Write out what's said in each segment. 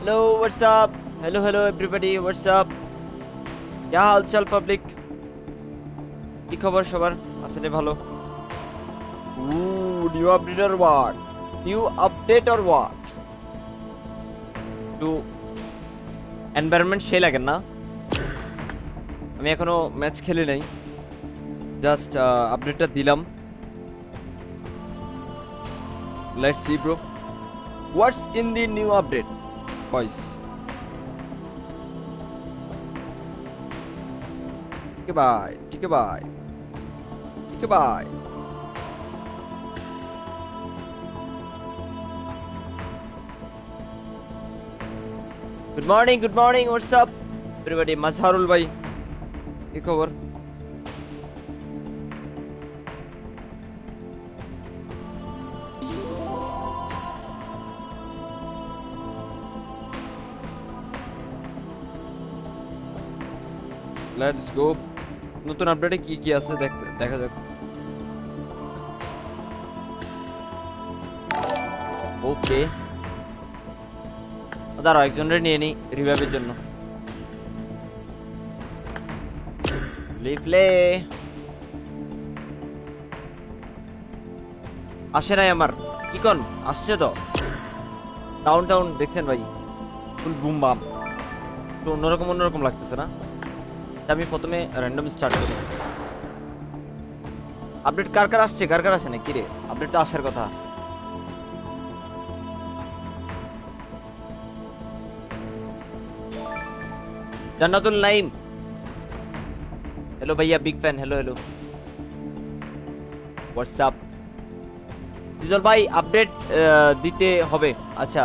Hello, what's up? Hello everybody, what's up? क्या हाल चाल public? কি খবর সবার? আসলে ভালো? New update or what? New update or what? To environment সেই লাগে না? আমি এখনো ম্যাচ খেলি নাই। জাস্ট আপডেটটা দিলাম। Let's see bro. What's in the new update? Boys. Goodbye. Goodbye. Goodbye. Good morning. What's up? Everybody, Mazharul bhai. কি খবর? Let's go. নতুন আপডেটে কি কি আছে দেখা যাক। ওকে, দাঁড়াও একজনের নিয়ে নি রিভাইভের জন্য। প্লে আসে নাই আমার, কি কোন আসছে তো। ডাউন দেখছেন ভাই, ফুল বুম বাম, তো অন্যরকম লাগতেছে না। আমি প্রথমে র্যান্ডম স্টার্ট করি। আপডেট কার আসে না? কি রে, আপডেট তো আসার কথা। জান্নাতুল নাইম, हेलो भैया, बिग फैन। Hello what's up. ডিজল ভাই আপডেট দিতে হবে। আচ্ছা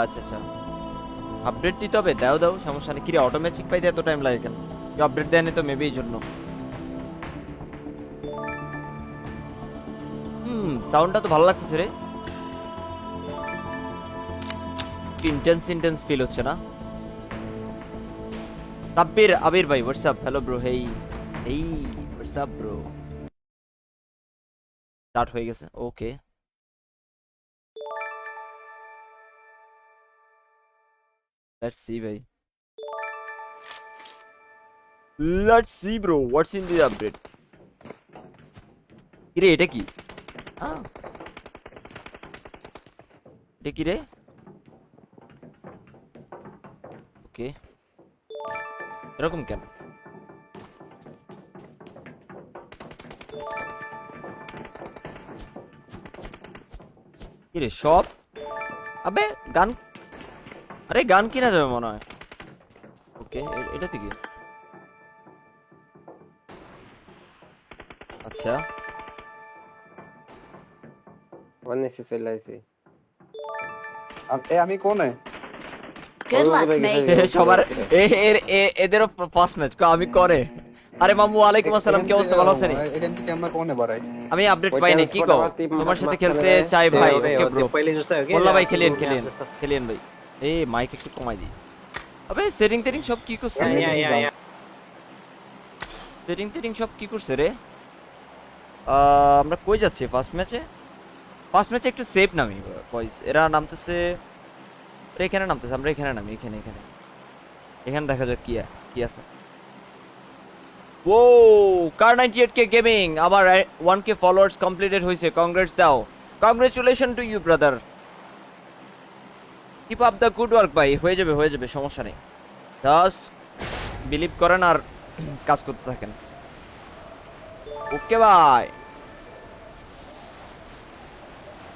আপডেট দিতে হবে, দাও সমস্যা নেই। কি রে, অটোমেটিক পাইতে এত টাইম লাগে কেন? কেউ আপডেট দেয়নি তো, মেবি এই জন্য। সাউন্ডটা তো ভালো লাগতেছে রে, ইন্টেন্স ফিল হচ্ছে না? তাব্বির আবির ভাই হোয়াটসঅ্যাপ। হ্যালো ব্রো, হেই হোয়াটসঅ্যাপ ব্রো। স্টার্ট হয়ে গেছে, ওকে। লেটস সি ভাই, let's see bro what's in the update. কি রে, এটা কি? এটা কি রে? ওকে, এরকম কেন? কি রে সব? আবে গান, আরে গান কিনা যাবে মনে হয়। ওকে, এটাতে কি? আচ্ছা, আমি কোনে Good luck, mate. সবার এদেরও ফার্স্ট ম্যাচ আমি করে। আরে মামু, ওয়ালাইকুম আসসালাম, কি অবস্থা? ভালো আছেন? এখান থেকে আমরা কোনে বাড়াই? আমি আপডেট পাই নাই, কি কও? তোমার সাথে খেলতে চাই ভাই। ওকে ব্রো, মোল্লা ভাই খেলেন ভাই। এই মাইক একটু কমাই দিই। আবে সেটিং সব কি করছে? সেটিং সব কি করছে রে? আমরা কই যাচ্ছি ফার্স্ট ম্যাচে একটু সেফ নামি বয়স। এরা নামতেছে, এখানে নামতেছে, আমরা এখানে নামি। এখানে দেখা যাক কি আছে। ও কার 98k গেমিং, আমার 1k ফলোয়ার্স কমপ্লিটেড হইছে। কংগ্রেটস দাও, congratulation to you brother. Keep up the good work ভাই। হয়ে যাবে সমস্যা নেই। জাস্ট বিলিভ করেন আর কাজ করতে থাকেন। ওকে ভাই,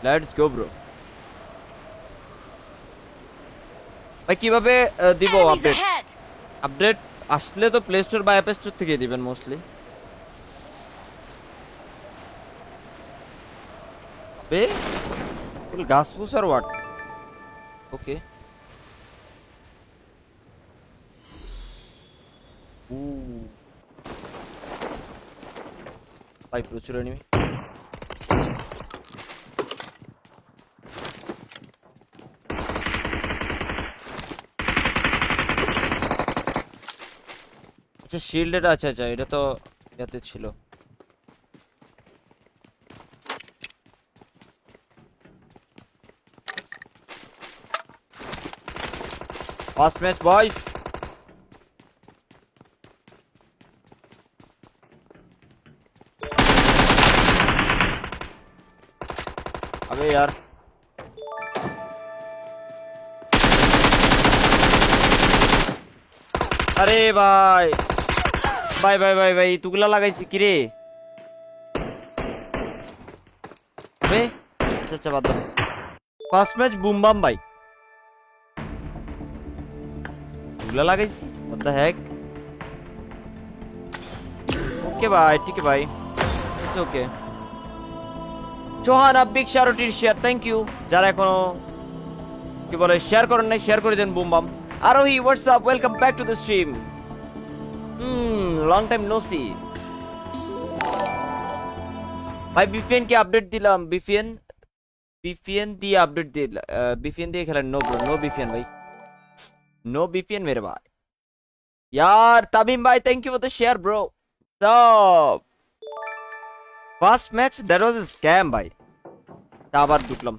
লেটস গো ব্রো। ভাই কিভাবে দিব Enemies আপডেট? ahead! আপডেট আসলে তো প্লে স্টোর বা অ্যাপ স্টোর থেকে দিবেন মোস্টলি। বে ফুল গাছ পুষ আর হোয়াট? ওকে, ভাই প্রচুর এনিমি। আচ্ছা শিল্ড, এটা আচ্ছা এটা তো ইয়াতে ছিল। ফার্স্ট ম্যাচ বয়স। अबे यार अरे भाई भाई भाई भाई भाई तुगला লাগাইছি কি রে? अबे अच्छा बात दाও। ফার্স্ট ম্যাচ বুম বাম ভাই तुगला লাগাইছি। What the heck. ओके भाई ठीक है भाई इट्स ओके। চৌহান আব্বিক শারটির শেয়ার থ্যাংক ইউ। যারা এখনো কি বলে শেয়ার করেন নাই শেয়ার করে দেন boom bam. Arohi what's up welcome back to the stream. Long time no see ভাই। বিপিএন কি আপডেট দিলাম? বিপিএন বিপিএন দিয়ে আপডেট দিল। বিপিএন দিয়ে খেলেন? নো ব্রো নো বিপিএন ভাই, নো বিপিএন মেরে ভাই। यार তামিম ভাই thank you for the share bro. সব first match that was a scam ভাই। আবার ঢুকলাম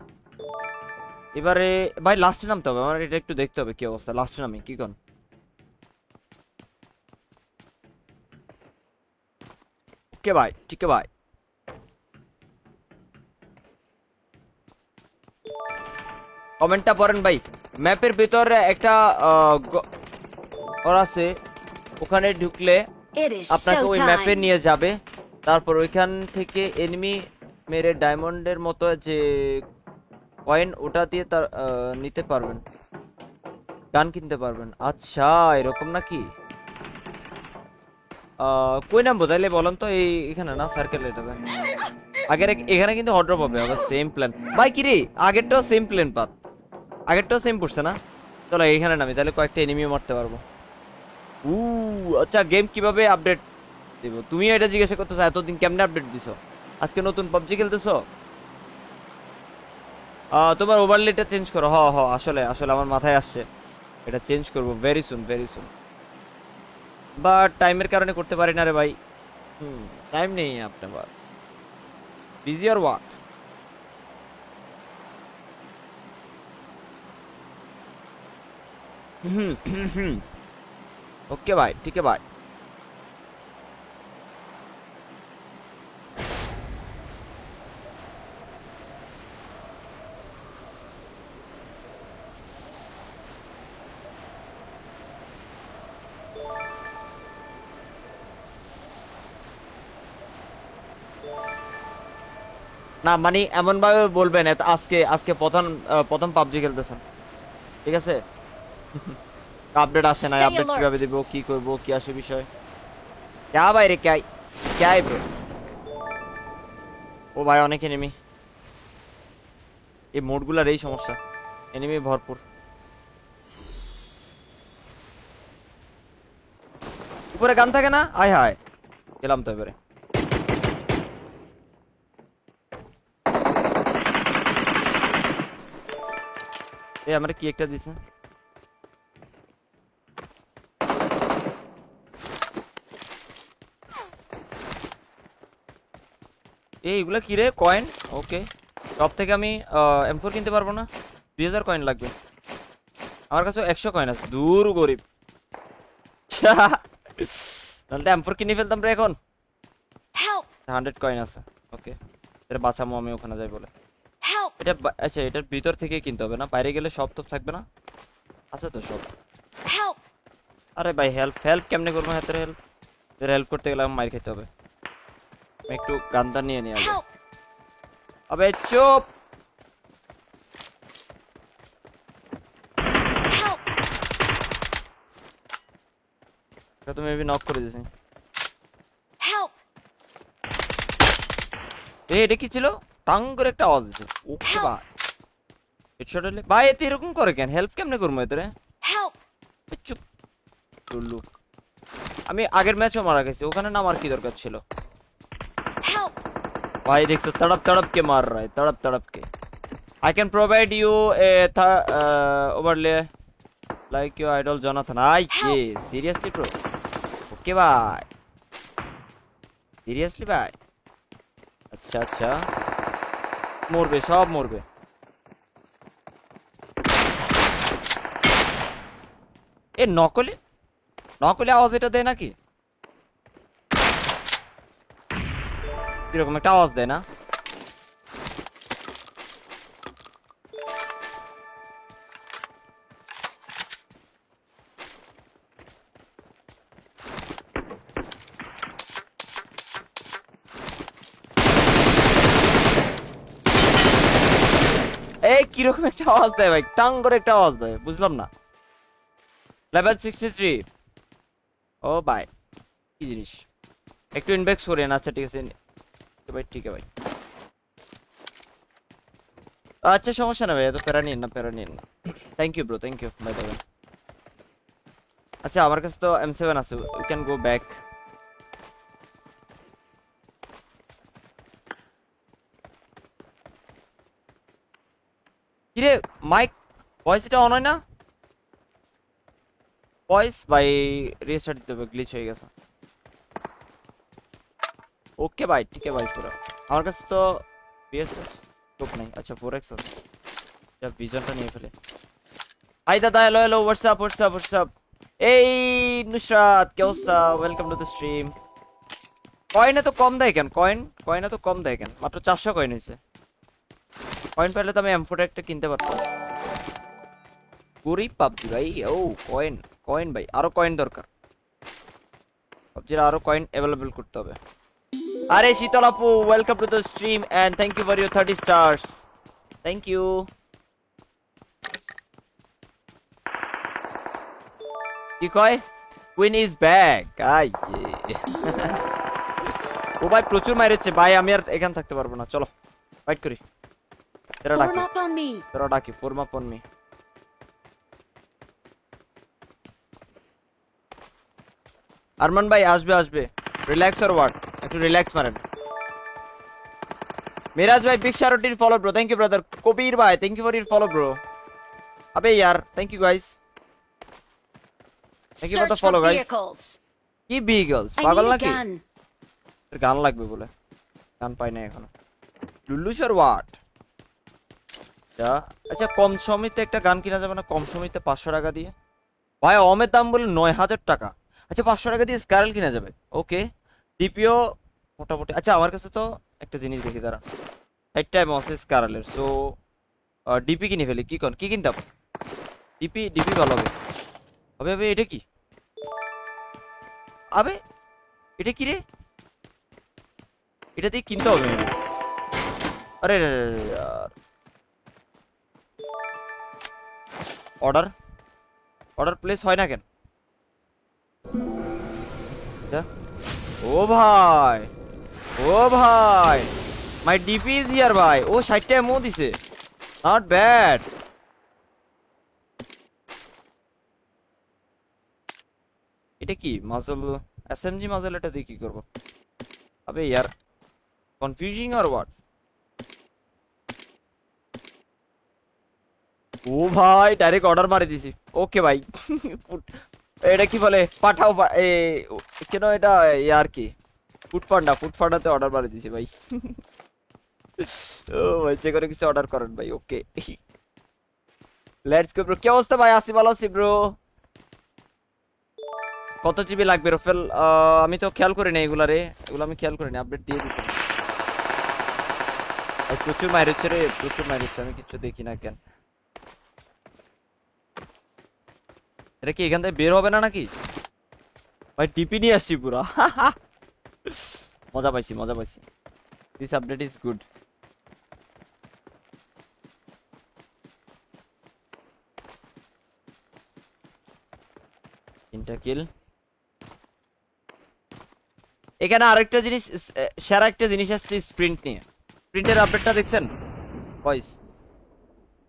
এবারে ভাই। লাস্টে নামতে হবে আমার, এটা একটু দেখতে হবে কি অবস্থা। লাস্টে নামি কি কোন? ওকে ভাই ঠিক আছে ভাই। কমেন্টটা পড়েন ভাই। ম্যাপের ভিতরে একটা ওর আছে, ওখানে ঢুকলে It is আপনাকে ওই ম্যাপে showtime. নিয়ে যাবে। তারপর ওইখান থেকে এনিমি মেরে ডায়মন্ডের মতো যে কয়েন ওটা দিয়ে তার নিতে পারবেন, গান কিনতে পারবেন। আচ্ছা এরকম নাকি? কই নামবো তাইলে বলেন তো? এই এখানে না সার্কেল এটা দেন। আগের এখানে কিন্তু হট ড্রপ হবে আবার সেম প্ল্যান ভাই। কি রে আগেরটাও সেম প্ল্যান পাত, আগেরটাও সেম পড়ছে না? চলো এইখানে নামি তাহলে কয়েকটা এনিমিও মারতে পারবো। আচ্ছা গেম কিভাবে আপডেট দিব তুমি এটা জিজ্ঞাসা করতেছো? এতদিন কেমনে আপডেট দিছো? আজকে নতুন পাবজি খেলতেছো? তোমার ওভারলেটা চেঞ্জ করো। হ হ আসলে আসলে আমার মাথায় আসছে এটা চেঞ্জ করব very soon very soon. But টাইমের কারণে করতে পারি না রে ভাই। টাইম নেই আপনার পাস। Busy or what? ओके भाई ठीक है भाई। না মানে এমন ভাবে বলবেন আজকে আজকে প্রথম প্রথম পাবজি খেলতেছেন ঠিক আছে? আপডেট আসে না, Stay আপডেট alert. কিভাবে দিব, কি করব, কি আসে বিষয়। क्या भाई रे क्या क्या है ब्रो? ও ভাই অনেক এনিমি। এই মোডগুলার এই সমস্যা, এনিমি ভরপুর। উপরে গান থাকে না? আয় হায় গেলাম তো এবারে। এই আমরা কি একটা দিছে? এইগুলা কি রে? কয়েন। ওকে সব থেকে আমি M4 কিনতে পারবো না? 2000 কয়েন লাগবে। আমার কাছে 100 কয়েন আছে। দূর গরিব। তাহলে M4 কিনে ফেলতাম রে এখন। Help! 100 কয়েন আছে। ওকে এটা বাঁচামো আমি ওখানে যাই বলে। Help! এটা আচ্ছা এটার ভিতর থেকে কিনতে হবে না? বাইরে গেলে সব তো থাকবে না? আছে তো সব। Help! আরে ভাই হেল্প হেল্প কেমনে করবো? হাতের হেল্প হেল্প করতে গেলে মাইর খেতে হবে। আমি একটু গানটা নিয়ে নিয়ে আগে। Help! আবে চুপ। Help! এটা তো মেবি নক করে দিয়েছি। Help! এটা কি ছিল? টাং করে একটা আওয়াজ দিছে। ওকে ভাই হেডশট হলে ভাই এতে এরকম করে কেন? হেল্প কেমনে করবো এতে? Help! চুপ টুল্লু। আমি আগের ম্যাচও মারা গেছি, ওখানে নামার কি দরকার ছিল? Help! भाई देखो तड़प तड़प के मार रहा है, तड़प तड़प के। I can provide you a overlay like your idol Jonathan. Okay, seriously bro? Okay bye. Seriously bye. अच्छा अच्छा মরবে সব মরবে। এ নকলে নকলে আওয়াজ এটা দেয় নাকি? কিরকম একটা আওয়াজ দেয় না? এই কিরকম একটা আওয়াজ দেয় ভাই, টাং করে একটা আওয়াজ দেয়, বুঝলাম না। লেভেল 63। ও ভাই কি জিনিস, একটু ইনবেক্স করেন। আচ্ছা ঠিক আছে ভাই, ঠিক আছে ভাই। আচ্ছা সমস্যা না ভাই, এত প্যারা নিন না, প্যারা নিন না। Thank you bro, thank you by the way. আচ্ছা আমার কাছে তো M7 আছে, উই ক্যান গো ব্যাক। কিরে মাইক ভয়েস এটা অন হয় না? ভয়েস ভাই রিস্টার্ট দিতে হবে, গ্লিচ হয়ে গেছে। ওকে ভাই, ঠিক আছে ভাই পুরো। আমার কাছে তো বিএসএস স্কোপ নাই। আচ্ছা 4x আছে, যা ভিশনটা নিয়ে ফেলে। হাই দাদা, hello hello, WhatsApp WhatsApp WhatsApp. এই নুসরাত কি অবস্থা, ওয়েলকাম টু দ্য স্ট্রিম। কয়েনে তো কম দেয় কেন? কয়েনে তো কম দেয় কেন? মাত্র 400 কয়েন হয়েছে। কয়েন পেলে তো আমি M4 একটা কিনতে পারতাম। গরিব পাবজি ভাই। ও কয়েন, কয়েন ভাই, আরো কয়েন দরকার। পাবজির আরো কয়েন অ্যাভেলেবল করতে হবে। আরে শীতল আপু, welcome to the stream and thank you for your 30 stars. Thank you. কি কয়? Queen is back. আই ও ভাই প্রচুর মাইরেছে ভাই, আমি আর এখানে থাকতে পারবো না, চলো ফাইট করি। তেরা Form ডাকি, up on me. তেরা ডাকি, ফোরমা পনমি। আরমান ভাই আসবে আসবে, রিল্যাক্স আর ওয়াট, একটু রিল্যাক্স মারেন। মিরাজ ভাই big shout in follow bro, thank you brother. Kabir ভাই thank you for your follow bro. আবে ইয়ার thank you guys, thank you for the Search follow for guys. vehicles. কি বিগলস I পাগল need a নাকি? gun. গান লাগবে বলে, গান পাই না এখনো। লুল্লু স্যার ওয়াট? আচ্ছা কম সময়তে একটা গান কিনা যাবে না? কম সময়তে 500 টাকা দিয়ে ভাই, অমের দাম বলে 9000 টাকা। আচ্ছা 500 টাকা দিয়ে স্কারেল কিনা যাবে, ওকে। ডিপিও মোটামুটি। আচ্ছা আমার কাছে তো একটা জিনিস দেখি, দাঁড়া, 60 টাইম আছে স্কারেলের, সো ডিপি কিনে ফেলি। কি কন, কি কিনতাম? ডিপি, ডিপি ভালো হবে। আবে আবে এটা কি? আবে এটা কি রে? এটা দিয়ে কিনতে হবে maybe। আরে অর্ডার, অর্ডার প্লেস হয় না কেন? যা। ও ভাই, ও ভাই, মাই ডিপি ইজ হিয়ার ভাই। ও 60 টাকা মো দিছে, নট ব্যাড। এটা কি মাজল, এসএমজি মাজল, এটা দিয়ে কি করব? আবে ইয়ার কনফিউজিং আর হোয়াট? ও ভাই ডাইরেক্ট অর্ডার মারি দিছি, ওকে ভাই। এটা কি বলে পাঠাও কেন এটা ইয়ার কি ফুড পান্ডা, ফুড পান্ডাতে অর্ডার মারি দিছি ভাই। ও ভাই যে করে কিছু অর্ডার করেন ভাই, ওকে। Let's go bro. কি অবস্থা ভাই? আসি ভালো আছি ব্রো। কত জিবি লাগবে রফেল? আমি তো খেয়াল করি না এগুলা রে, এগুলো আমি খেয়াল করি না, আপডেট দিয়ে দিছি ভাই। প্রচুর মাইর হচ্ছে রে, প্রচুর মাইর হচ্ছে, আমি কিছু দেখি না কেন। এটা কি এখান থেকে বের হবে না নাকি ভাই? টিপি নিয়ে আসছি পুরা। মজা পাইছি, মজা পাইছি। This update is good. তিনটা কিল। এখানে আরেকটা জিনিস, সেরা একটা জিনিস আসছে স্প্রিন্ট নিয়ে। স্প্রিন্টের আপডেটটা দেখছেন বয়েস?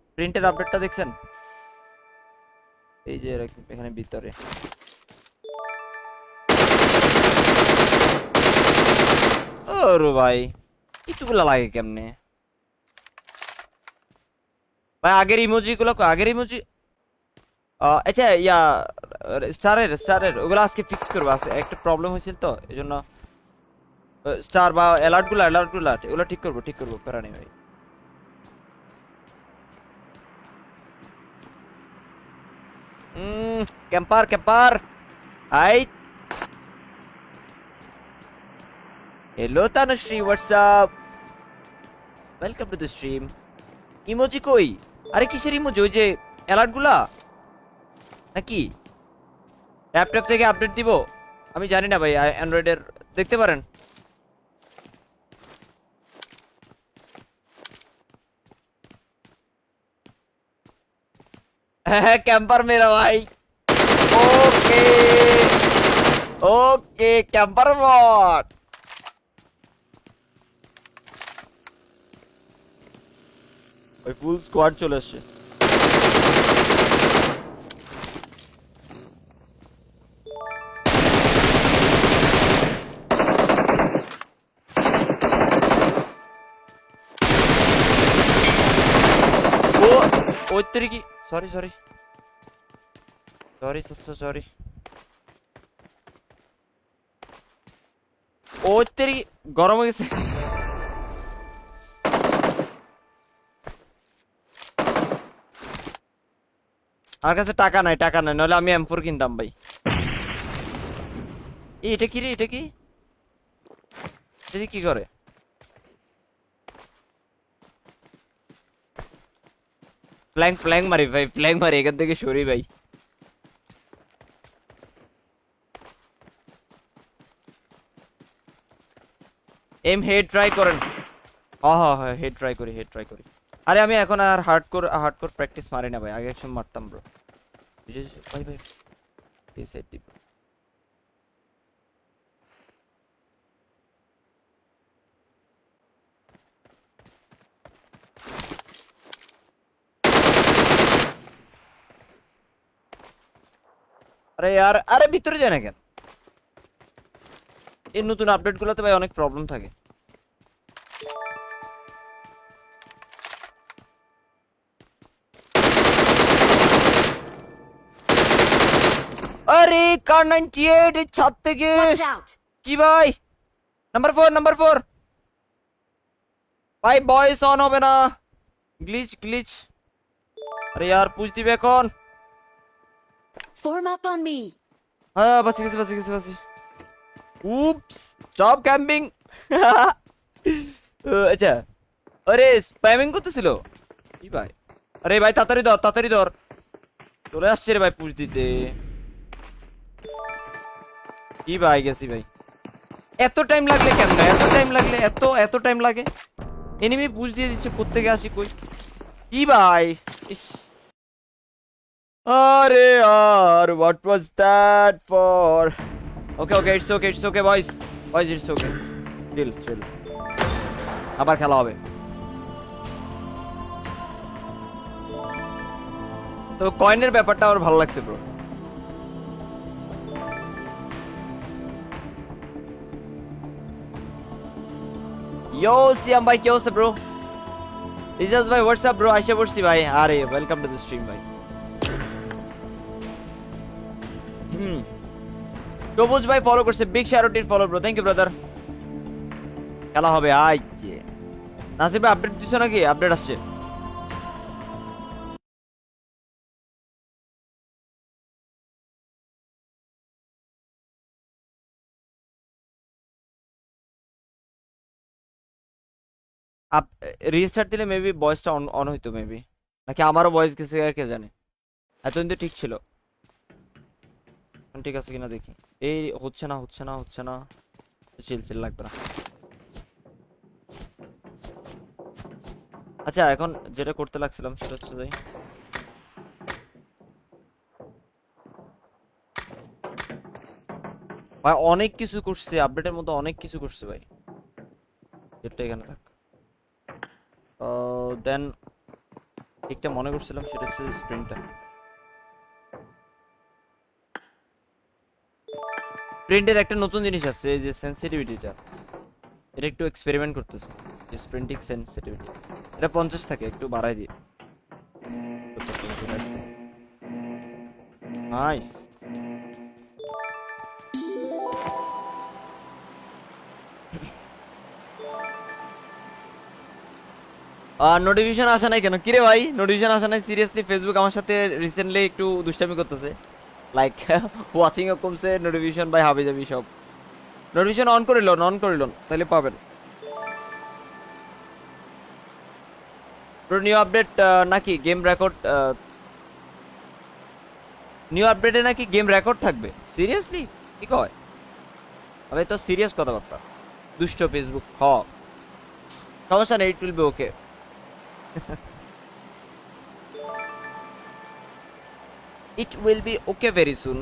স্প্রিন্টের আপডেটটা দেখছেন? এই যে এখানে ভিতরে। ওরে ভাই ইটুগুলা লাগে কেমনে ভাই? আগের ইমোজি গুলো, আগের ইমোজি। আচ্ছা ইয়া স্টারের, স্টারের ওগুলো আজকে ফিক্স করবো। আছে একটা প্রবলেম হয়েছিল তো এই জন্য। স্টার বা অ্যালার্ট গুলো, অ্যালার্ট গুলো এগুলো ঠিক করবো, ঠিক করবো, প্যারা নেই ভাই। Camper camper hi hello Tanushree what's up welcome to the stream emoji কই আরে কিসের ইমোজি ওই যে অ্যালার্ট গুলা নাকি ট্যাপ ট্যাপ থেকে আপডেট দিব আমি জানি না ভাই অ্যান্ড্রয়েডের দেখতে পারেন হ্যাঁ ক্যাম্পার মেরা ভাই ওকে ওকে ক্যাম্পার বট ওই ফুল স্কোয়াড চলে আসছে ও ওই তেরি কি সরি সরি সরি সরি ওই তেরি গরম হয়ে গেছে আমার কাছে টাকা নাই নইলে আমি M4 কিনতাম ভাই এটা কি রে এটা কি কি করে ফ্ল্যাং মারি ভাই ফ্ল্যাং মারি এখান থেকে সরি ভাই এম হেড ট্রাই করেন হ্যাঁ হেড ট্রাই করি আরে আমি এখন আর হার্ডকোর প্র্যাকটিস মারি না ভাই আগে একসময় মারতাম ব্রো ভাই ভাই এই সাইড দিব আরে यार আরে ভিতরে যায় না কেন এই নতুন আপডেট গুলোতে ভাই অনেক প্রবলেম থাকে আরে কার 98 এই ছাদ থেকে Watch out! কি ভাই নাম্বার 4 ভাই বয়স অন হবে না গ্লিচ আরে यार পুশ দিবে এখন Form up on me! হ্যাঁ বাসি গেছে উপস স্টপ ক্যাম্পিং আচ্ছা আরে স্প্যামিং করতেছিল কি ভাই আরে ভাই তাড়াতাড়ি ধর চলে আসছে রে ভাই পুশ দিতে কি ভাই গেছি ভাই এত টাইম লাগলে কেন এত টাইম লাগে এনিমি পুশ দিয়ে দিচ্ছে কোত্থেকে আসি কই কি ভাই ইস আরে यार what was that for okay it's okay boys it's okay chill আবার খেলা হবে তো কয়েনের ব্যাপারটা আমার ভালো লাগছে ব্রো ইয়ো সিয়াম ভাই কি অবস্থা ব্রো ইজাজ ভাই হোয়াটসঅ্যাপ ব্রো আইসা পড়ছি ভাই আরে ওয়েলকাম টু দ্য স্ট্রিম ভাই সবুজ ভাই ফলো করছে বিগ শারোটির follow bro thank you brother খেলা হবে আইছে নাসিব ভাই আপডেট দিছো নাকি আপডেট আসছে আপ রিস্টার্ট দিলে মেবি ভয়েসটা অন হইতো মেবি নাকি আমারও ভয়েস গেছে কে জানে এতদিন তো ঠিক ছিল ঠিক আছে কিনা দেখি এই হচ্ছে না চিল লাগবে না আচ্ছা এখন যেটা করতে লাগছিলাম সেটা হচ্ছে ভাই ভাই অনেক কিছু করছে আপডেটের মধ্যে অনেক কিছু করছে ভাই এটা এখানে থাক দেন একটা মনে করছিলাম সেটা হচ্ছে প্রিন্টের একটা নতুন জিনিস আছে এই যে সেনসিটিভিটিটা এটা একটু এক্সপেরিমেন্ট করতেছে যে স্প্রিন্টিং সেনসিটিভিটি এটা 50 থাকে একটু বাড়াই দিই নাইস নোটিফিকেশন আসে নাই কেন? কিরে ভাই নোটিফিকেশন আসে নাই সিরিয়াসলি? ফেসবুক আমার সাথে রিসেন্টলি একটু দুষ্টামি করতেছে, লাইক ওয়াচিং ও কমছে, নোটিফিকেশন ভাই হাবি যাবি সব। নোটিফিকেশন অন করিল তাহলে পাবেন। নিউ আপডেট নাকি গেম রেকর্ড, নিউ আপডেটে নাকি গেম রেকর্ড থাকবে? সিরিয়াসলি কি কয়? আমি তো সিরিয়াস কথাবার্তা। দুষ্ট ফেসবুক সমস্যা নেই, it will be okay. It will be okay very soon.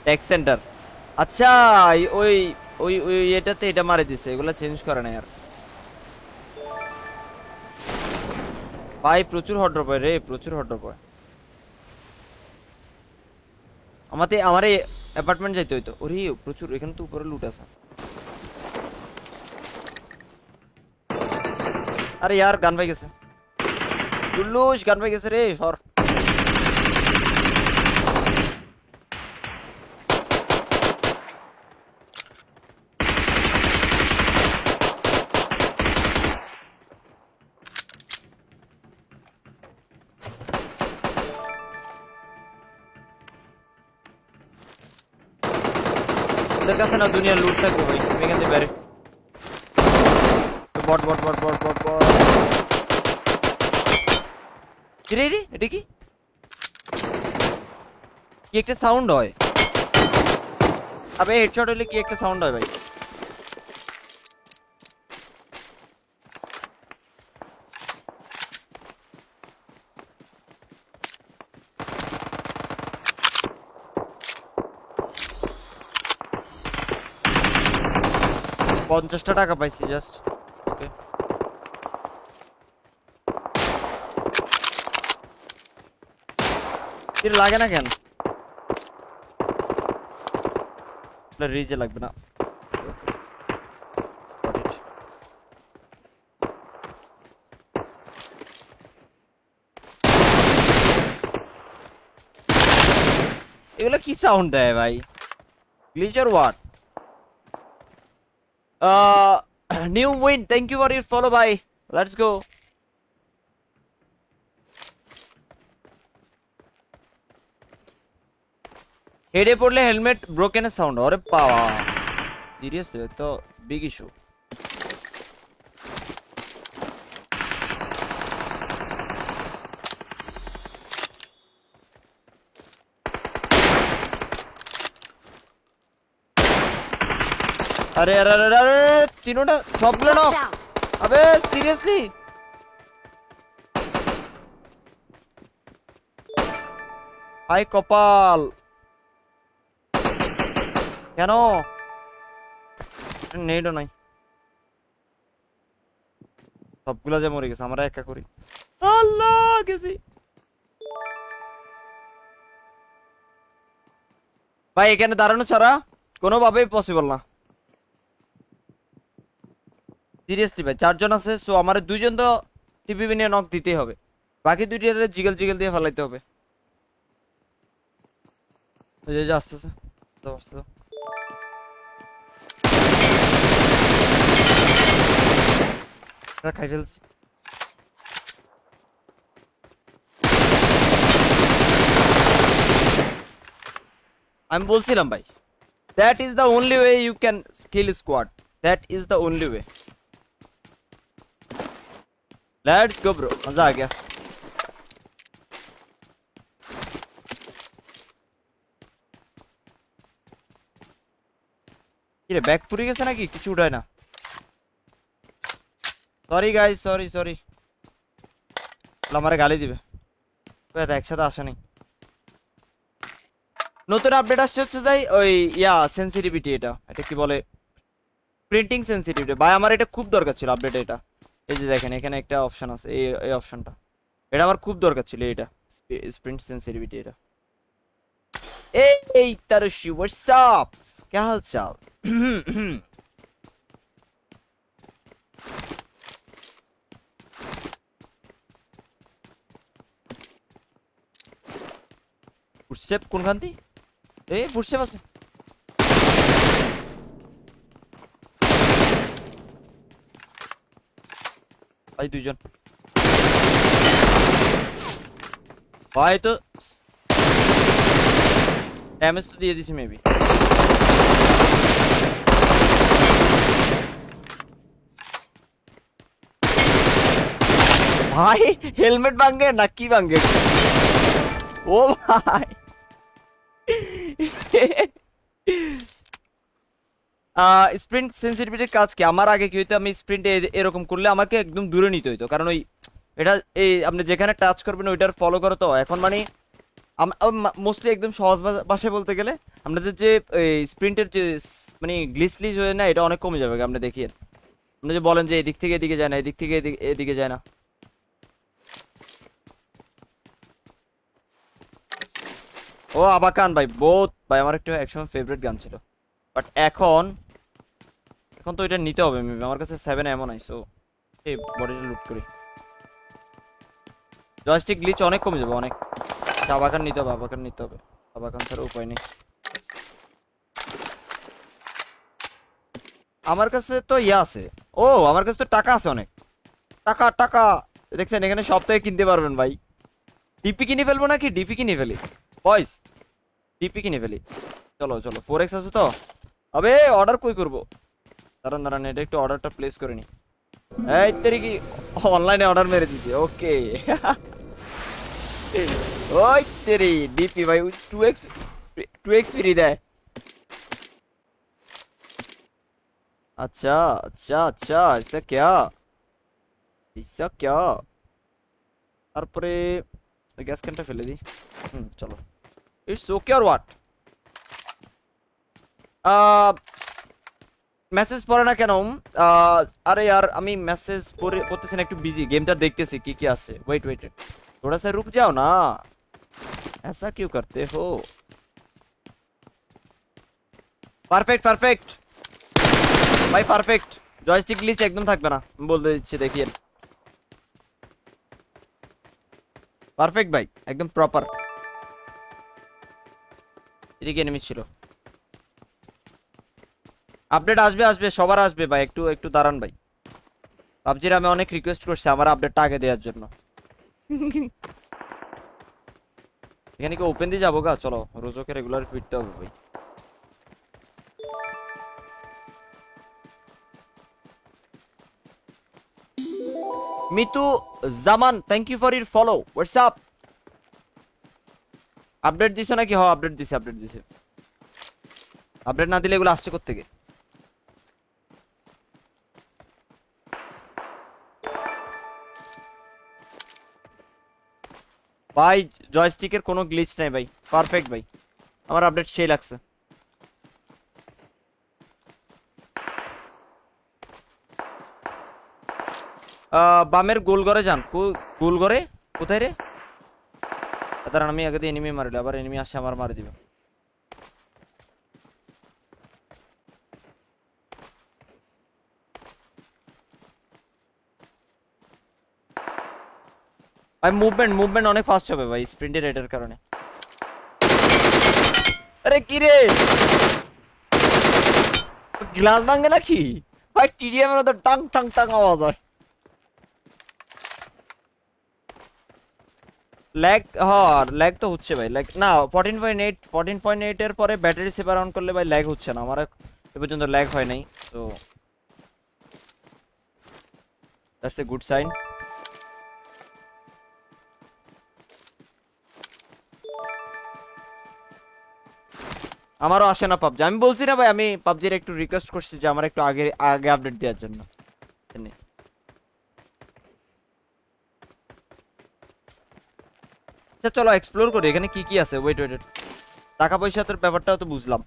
Tech centre, আচ্ছা। ওই ওই ওই এটাতে এটা মারে দিছে, এগুলা চেঞ্জ করে না আর ভাই। প্রচুর হট ড্রপ হয় রে, প্রচুর হট ড্রপ হয়। আমার অ্যাপার্টমেন্ট যাইতে হইতো। ওরে প্রচুর, এখানে তো উপরে লুট আছে। আরে यार গান পাই গেছে, জুল্লুস গান পাই গেছে রে, সর। ওদের কাছে না দুনিয়া লুট থাকবে ভাই, তুমি এখান থেকে বেরে। বট বট বট বট বট বট। রে রে এটা কি? কি একটা সাউন্ড হয়? আবে হেডশট হইলে কি একটা সাউন্ড হয় ভাই? $50 পাইছি জাস্ট। ওকে, এর লাগে না কেন? রিজে লাগবে না। Got it. এগুলো কি সাউন্ড দেয় ভাই? Glitch or what? New win, thank you for your follow ভাই। Let's go. হেডে পড়লে হেলমেট ব্রোকেনের সাউন্ড, আরে বাবা সিরিয়াসলি তো বিগ ইস্যু। আরে আরে আরে আরে, তিনোটা সবগুলো না। Watch out! আবে সিরিয়াসলি হাই কপাল কেন? নেটও নাই, সবগুলা যে মরে গেছে, আমরা একা করি। আল্লাহ গেছি ভাই, এখানে দাঁড়ানো ছাড়া কোনোভাবেই পসিবল না। সিরিয়াসলি ভাই, 4 জন আছে, সো আমার 2 জন তো টিপি নিয়ে নক দিতেই হবে, বাকি 2টি জিগেল জিগেল দিয়ে ফেলাইতে হবে। ওই যে আসতেছে, তো আসতেছে। খাই ফেলছি। আমি বলছিলাম ভাই, that is the only way you can kill squad, that is the only way. Let's go bro, मजा आ गया। কি রে ব্যাক পুরি গেছে নাকি? কিছু উঠায় না। Sorry guys, sorry sorry. আমারে গালি দিবে। তো একসাথে আসে নাই। নতুন আপডেট আসছে হচ্ছে যাই ওই সেনসিটিভিটি, এটা কি বলে, প্রিন্টিং সেনসিটিভিটি ভাই। আমার এটা খুব দরকার ছিল আপডেট এটা। এই যে দেখেন এখানে একটা অপশন আছে, এই অপশনটা, এটা আমার খুব দরকার ছিল, এটা প্রিন্ট সেনসিটিভিটি এটা। এই তারশি হোয়াটস আপ, क्या हाल चाल? ফুটস্টেপ কোনখানতি? এই ফুটস্টেপ আছে। ভাই দুইজন ভাই তো ড্যামেজ তো দিয়ে দিছি মেবি। ভাই হেলমেট ভাঙে না কি ভাঙে? ও ভাই স্প্রিন্ট সেন্সিটিভিটির কাজ কি? আমার আগে কি হইতো, আমি স্প্রিন্টে এরকম করলে আমাকে একদম দূরে নিতে হইতো, কারণ ওই এটা এই আপনি যেখানে টাচ করবেন ওইটার ফলো করো তো। এখন মানে মোস্টলি একদম সহজ ভাষায় বলতে গেলে আপনাদের যে স্প্রিন্টের যে মানে গ্লিচলিজ হয়ে না, এটা অনেক কমে যাবে। আপনি দেখিয়ে আপনি যে বলেন যে এদিক থেকে এদিকে যায় না, এদিক থেকে এদিকে যায় না। ও আবাকান ভাই, বোথ ভাই আমার একটা একসময় ফেভারিট গান ছিল, বাট এখন এখন তো এটা নিতে হবে মেবি। আমার কাছে 7 এমন আইসো এই বডিটা লুট করি। জয়স্টিক গ্লিচ অনেক কমে যাবে অনেক। আবাকান নিতে হবে, আবাকান নিতে হবে, আবাকান ছাড়া উপায় নেই। আমার কাছে তো ইয়া আছে। ও আমার কাছে তো টাকা আছে অনেক। টাকা টাকা দেখছেন, এখানে সপ্তাহে কিনতে পারবেন ভাই। ডিপি কিনে ফেলবো নাকি? ডিপি কিনে ফেলি বয়স, ডিপি কিনে ফেলি। চলো চলো 4x আছে তো। আবে অর্ডার কই করবো? দাঁড়ান দাঁড়ান, এটা একটু অর্ডারটা প্লেস করে নি। এই তেরি কি অনলাইনে অর্ডার মেরে দিছি। ওকে ওই তেরি ডিপি ভাই 2x ফ্রি দেয়। अच्छा अच्छा अच्छा ऐसा क्या, ऐसा क्या? তারপরে গ্যাস ক্যানটা ফেলে দিই। চলো it's okay or what? Message পড়ে না কেন? আরে यार আমি মেসেজ পড়তেছি না, একটু বিজি, গেমটা দেখতেছি কি কি আছে। ওয়েট ওয়েট थोड़ा सा रुक जाओ ना, ऐसा क्यों करते हो? পারফেক্ট পারফেক্ট ভাই পারফেক্ট। জয়স্টিক গ্লিচ একদম থাকবে না, আমি বলতে দিচ্ছি দেখিয়ে। পারফেক্ট ভাই একদম প্রপার। এদিকে এনিমি ছিল। আপডেট আসবে আসবে, সবার আসবে ভাই, একটু একটু দাঁড়ান ভাই। পাবজির আমি অনেক রিকোয়েস্ট করছি আমার আপডেটটা আগে দেওয়ার জন্য। এখানে কি ওপেন দিয়ে যাবো গা? চলো রোজকে রেগুলার ফিরতে হবে ভাই। Mitu Zaman thank you for your follow, what's up? Update দিছো নাকি? হ আপডেট দিছে, আপডেট দিছে। আপডেট না দিলে এগুলো আসছে কোত্থেকে? ভাই জয়স্টিকের কোনো গ্লিচ নাই ভাই, পারফেক্ট ভাই। আমার আপডেট সেই লাগছে। বামের গোল ঘরে যান। গোল ঘরে কোথায় রে? দাঁড়ান আমি আগে দিয়ে এনিমি মারলে আবার এনিমি আসে আমার মারে দিবে। ভাই মুভমেন্ট অনেক ফাস্ট হবে ভাই স্প্রিন্টের রেটের কারণে। আরে কি রে, গ্লাস ভাঙে নাকি ভাই? টিডিএম এর মতো টাং টাং টাং আওয়াজ হয়। ল্যাগ, হ্যাঁ ল্যাগ তো হচ্ছে ভাই। ল্যাগ না 14.8 এর পরে ব্যাটারি সেভার অন করলে ভাই ল্যাগ হচ্ছে না আমার এ পর্যন্ত, ল্যাগ হয় নাই। তো দ্যাটস এ গুড সাইন। আমারও আসে না পাবজি। আমি বলছি না ভাই, আমি পাবজির একটু রিকোয়েস্ট করছি যে আমার একটু আগে আগে আপডেট দেওয়ার জন্য। আচ্ছা চলো এক্সপ্লোর করি এখানে কি কি আছে। ওয়েট ওয়েট, টাকা পয়সার ব্যাপারটাও তো বুঝলাম।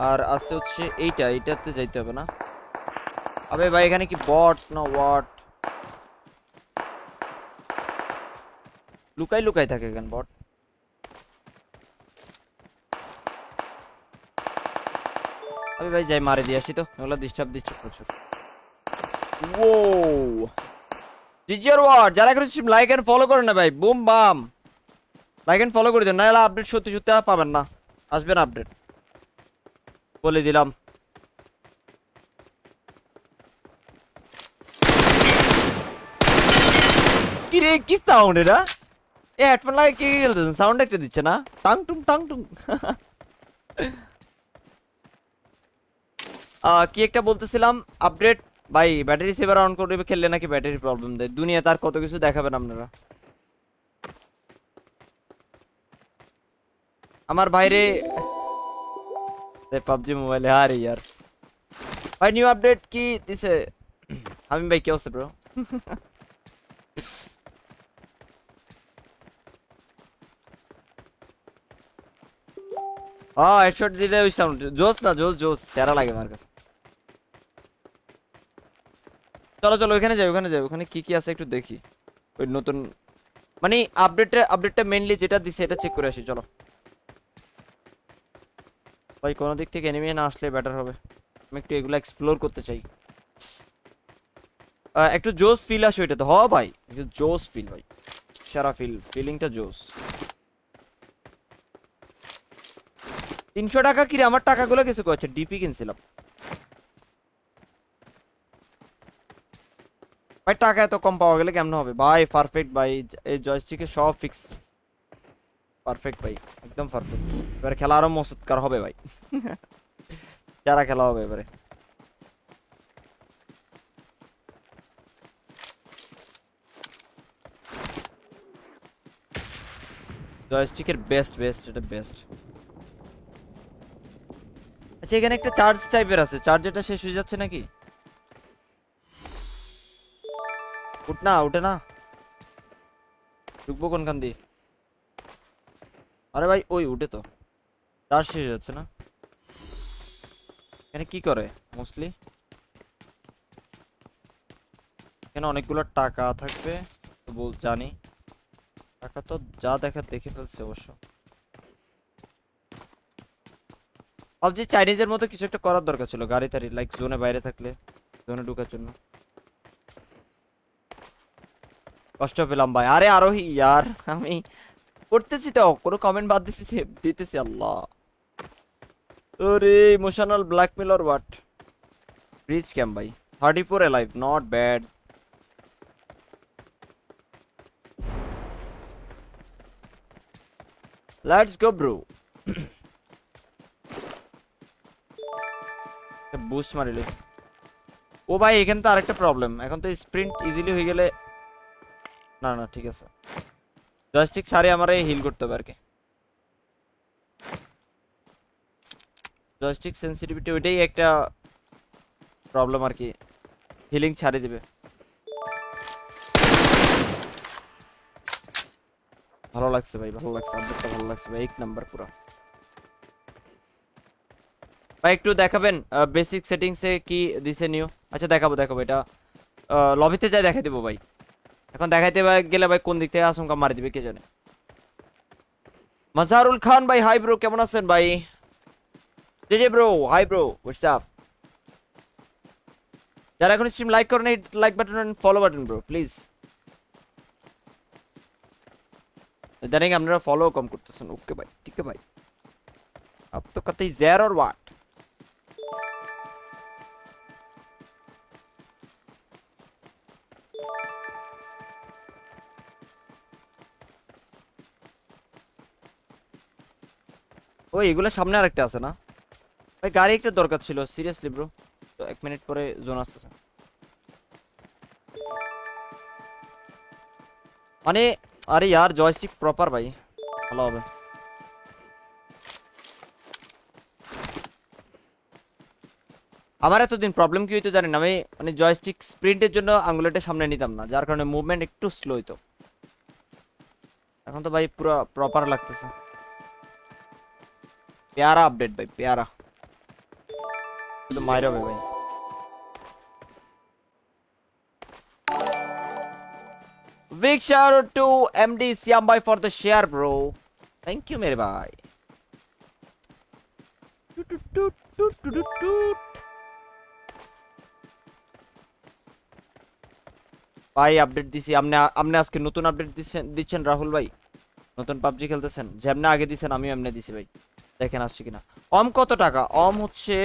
আর আছে হচ্ছে এইটাতে যাইতে হবে না। আবে ভাই এখানে কি বট না হোয়াট? লুকাই লুকাই থাকে এখানে বট। আবে ভাই যাই মারে দিয়ে আসি তো, এগুলো ডিস্টার্ব দিচ্ছে প্রচুর। ও জিজিআর ওয়াট, যারা করে লাইক এন্ড ফলো করে না ভাই, বুম বাম। লাইক এন্ড ফলো করে দেন, নাহলে আপডেট সত্যি সত্যি আর পাবেন না, আসবে না আপডেট, বলে দিলাম। কি রে, কি সাউন্ড এটা? এ হেডফোন লাগে কে খেলতেছেন, সাউন্ড একটা দিচ্ছে না, টাং টুং টাং টুং। কি একটা বলতেছিলাম, আপডেট। ভাই ব্যাটারি সেভার অন করে খেললে নাকি ব্যাটারি প্রবলেম দেয়, দুনিয়া তার কত কিছু দেখাবেন আপনারা। আমার ভাইরে পাবজি মোবাইলে, আরে ইয়ার ভাই নিউ আপডেট কি দিছে? আমি ভাই কি অবস্থা ব্রো? হেডশট দিলে ওই সাউন্ড জোস না, জোস জোস সেরা লাগে আমার কাছে। চলো চলো ওখানে যাই, ওখানে যাই, ওখানে কি কি আছে একটু দেখি। ওই নতুন মানে আপডেটটা মেইনলি যেটা দিছে এটা চেক করে আসি, চলো। ভাই কোনো দিক থেকে এনিমি না আসলে বেটার হবে, আমি একটু এগুলো এক্সপ্লোর করতে চাই। একটু জোস ফিল আসে ওইটাতে, হ ভাই একটু জোস ফিল ভাই, সারা ফিলিংটা জোস। 300 টাকা কি রে, আমার টাকাগুলো কিছু করছে, ডিপি কিনছিলাম ভাই, টাকা এত কম পাওয়া গেলে কেমন হবে ভাই? পারফেক্ট ভাই, এই জয়স্টিকে সব ফিক্স পারফেক্ট ভাই, একদম পারফেক্ট। এবারে খেলা আরো মসৎকার হবে ভাই। যারা খেলা হবে এবারে। জয়স্টিকের বেস্ট বেস্ট, এটা বেস্ট। আচ্ছা এখানে একটা চার্জ টাইপের আছে, চার্জারটা শেষ হয়ে যাচ্ছে নাকি? উঠ না, উঠে না, ঢুকবো কোনখান দিয়ে? আরে ভাই ওই উঠে তো, চার্জ শেষ হয়ে যাচ্ছে না। এখানে কি করে মোস্টলি? এখানে অনেকগুলো টাকা থাকবে তো জানি, টাকা তো যা দেখা দেখে ফেলছে অবশ্য। ভাবছি চাইনিজের মতো কিছু একটা করার দরকার ছিল, গাড়ি টাড়ি লাইক জোনে বাইরে থাকলে জোনে ঢোকার জন্য। কষ্ট পেলাম ভাই, আরে আরোহী ইয়ার, আমি করতেছি তো, কোনো কমেন্ট বাদ দিতেছি আল্লাহ। ওরে emotional blackmail or what? Bridge camp ভাই, 34 alive, not bad. Let's go bro. Boost মারিলে ও ভাই, এখানে তো আরেকটা প্রবলেম, এখন তো স্প্রিন্ট ইজিলি হয়ে গেলে, না না ঠিক আছে, জয়স্টিক ছাড়ে আমার হিল করতে হবে আর কি। জয়স্টিক সেন্সিটিভিটি ওইটাই একটা প্রবলেম আর কি, হিলিং ছাড়ে দিবে। ভালো লাগছে ভাই, ভালো লাগছে, আপডেটটা ভালো লাগছে ভাই, এক নাম্বার পুরো। ভাই একটু দেখাবেন বেসিক সেটিংসে কি দিছে নিউ? আচ্ছা দেখাবো দেখাবো, এটা লবিতে যাই দেখাই দেবো ভাই। এখন দেখাইতে গেলে ভাই কোন দিক থেকে আচমকা মারি দিবে কে জানে। মাজারুল খান ভাই, হাই ব্রো, কেমন আছেন ভাই? জে জে bro, hi bro, what's up? যারা এখন স্ট্রিম লাইক করেন, like button and follow button bro please. জানেন আপনারা ফলো কম করতেছেন, ওকে ভাই, ঠিক আছে ভাই। আপ তো কতই জের और व्हाट? ও এগুলা সামনে আরেকটা আছে না ভাই? গাড়ি একটা দরকার ছিল সিরিয়াসলি ব্রো, তো 1 মিনিট পরে জোন আসতেছে মানে। আরে यार জয়স্টিক প্রপার ভাই, ভালো হবে। আমার এতদিন প্রবলেম কি হইতো জানেন, আমি মানে জয়স্টিক স্প্রিন্টের জন্য আঙ্গুলটা সামনে নিতাম না, যার কারণে মুভমেন্ট একটু স্লো হইতো। এখন তো ভাই পুরো প্রপার লাগতেছে, প্যারা আপডেট ভাই, প্যারা, শুধু মাইরা হবে ভাই। Big shout out to MD Siam bhai for the share bro, thank you mere bhai। ভাই আপডেট দিছি, আপনি আপনি আজকে নতুন আপডেট দিচ্ছেন রাহুল ভাই? নতুন পাবজি খেলতেছেন? যেমনে আগে দিছেন আমিও এমনি দিছি ভাই। দেখেন আসছে কিনা। অম কত টাকা? অম হচ্ছে,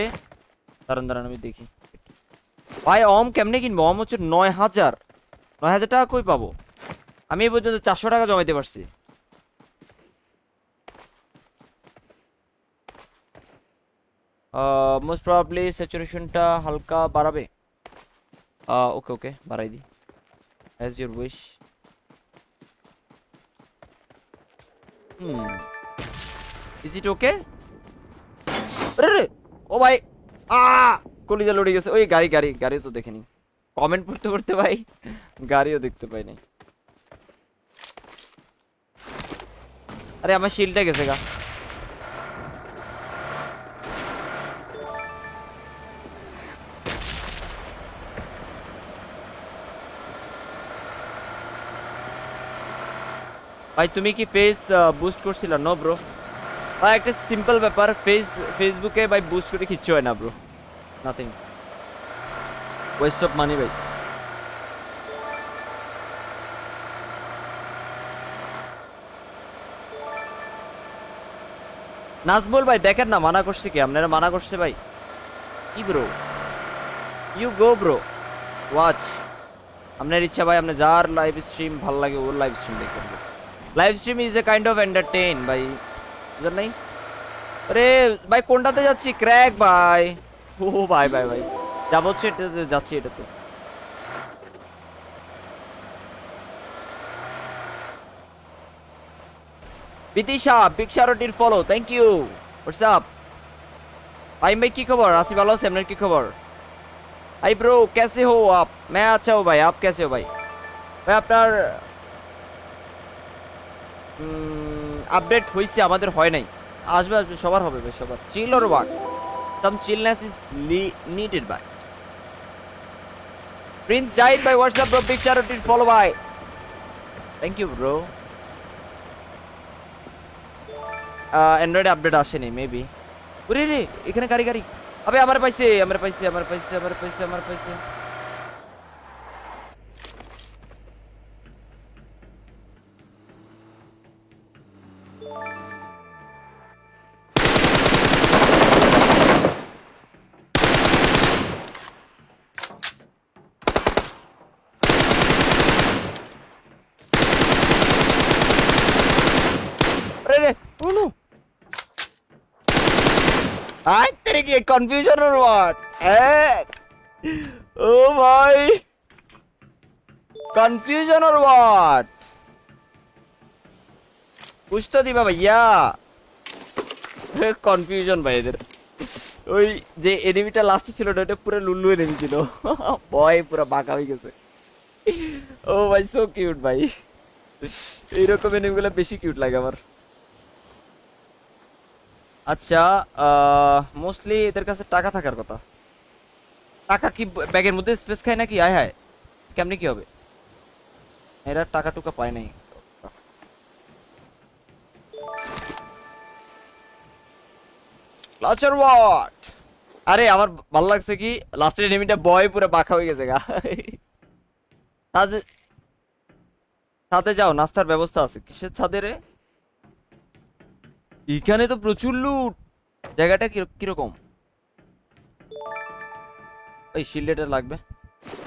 দাঁড়ান দাঁড়ান আমি দেখি ভাই। অম কেমনে কিনবো? অম হচ্ছে 9,000। 9,000 টাকা কই পাবো? আমি এই পর্যন্ত 400 টাকা জমাইতে পারছি। মোস্ট প্রবাবলি স্যাচুরেশনটা হালকা বাড়াবে। ওকে ওকে, বাড়াই দি, as your wish. Is it okay? আরে ও ভাই, আ কলিজা লড়ে গেছে। ওই গাড়ি গাড়ি গাড়ি তো দেখেনি, কমেন্ট পড়তে পড়তে ভাই গাড়িও দেখতে পাই নাই। আরে আমার শিলটা গেছে গা। ভাই তুমি কি পেজ বুস্ট করছিলা? নো ব্রো ভাই, একটা সিম্পল ব্যাপার, ফেসবুকে ভাই বুস্ট করে কিচ্ছু হয় না bro, nothing, West of money ভাই। নাজমুল ভাই দেখেন না, মানা করছে কি? আপনারা মানা করছে ভাই কি bro? You go bro, watch আপনার ইচ্ছা ভাই। আপনি যার লাইভ স্ট্রিম ভাল লাগে ওর লাইভ স্ট্রিম দেখবেন। Live stream is a kind of entertain ভাই, বুঝলেন নাই? আরে ভাই কোনটাতে যাচ্ছি? ক্র্যাক ভাই। ও ভাই ভাই ভাই, যাব হচ্ছে এটাতে, যাচ্ছি এটাতে। বিদিশা বিক্সারটির ফলো, থ্যাংক ইউ। হোয়াটসঅ্যাপ ভাই? ভাই কি খবর? আসি ভালো আছে, আপনার কি খবর? हाय ब्रो, कैसे हो आप? मैं अच्छा हूँ भाई, आप कैसे हो भाई? भाई আপনার আপডেট হইছে, আমাদের হয় নাই। আসবে আসবে, সবার হবে ভাই, সবার। Chill or what? Some chillness is needed ভাই। প্রিন্স জাহিদ ভাই, what's up bro, big shout out follow ভাই, thank you bro. Android update আসেনি মেবি। ওরে রে, এখানে গাড়ি গাড়ি। আবে আমার পাইছে, আমার পাইছে, আমার পাইছে, আমার পাইছে, আমার পাইছে। अरे रे, oh no! आई तेरे की कंफ्यूजन और व्हाट? ओ भाई, कंफ्यूजन और व्हाट? कुछ तो दिबा भैया। কনফিউশন ভাই এদের। ওই যে এনিমিটা লাস্টে ছিল না, ওটা পুরো লুল্লু এনিমি ছিল। ভয় পুরো বাঁকা হয়ে গেছে। ও ভাই সো কিউট ভাই, এইরকম এনিমিগুলো বেশি কিউট লাগে আমার। আচ্ছা, মোস্টলি এদের কাছে টাকা থাকার কথা। টাকা কি ব্যাগের মধ্যে স্পেস খায় নাকি? আয় হায়, কেমনে কি হবে? এরা টাকা টুকা পায় নাই। ক্লাচার ওয়াট? আরে আমার ভালো লাগছে কি লাস্টের এনিমিটা বয় পুরো বাঁকা হয়ে গেছে গা। ছাদে, ছাদে যাও, নাস্তার ব্যবস্থা আছে। কিসের ছাদে রে? এখানে তো প্রচুর লুট। জায়গাটা কিরকম? ওই শিল্ড এটা লাগবে,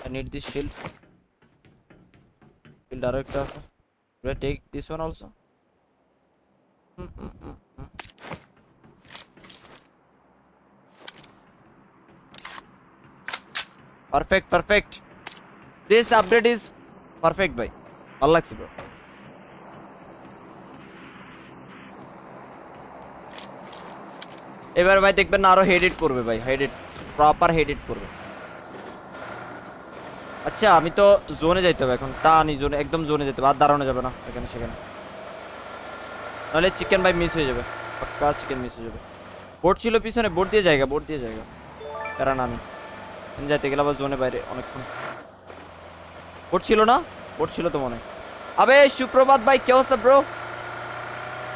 I need this shield. Shield আরো একটা আছে, take this one also. Perfect perfect, this update is perfect ভাই, ভালো লাগছে ব্রো। এবার ভাই দেখবেন না আরো হেডেড করবে ভাই, হেডেড, প্রপার হেডেড করবে। আচ্ছা আমি তো জোনে যাইতে হবে এখন, টানি জোনে, একদম জোনে যেতে হবে, আর দাঁড়ানো যাবে না এখানে সেখানে, নাহলে চিকেন ভাই মিস হয়ে যাবে, পাক্কা চিকেন মিস হয়ে যাবে। বোর্ড ছিল পিছনে, বোর্ড দিয়ে জায়গা, বোর্ড দিয়ে জায়গা, কারণ আমি যাইতে গেলে আবার জোনে বাইরে অনেকক্ষণ। বোর্ড ছিল না? বোর্ড ছিল তো মনে হয়। আবে সুপ্রভাত ভাই, কি অবস্থা bro?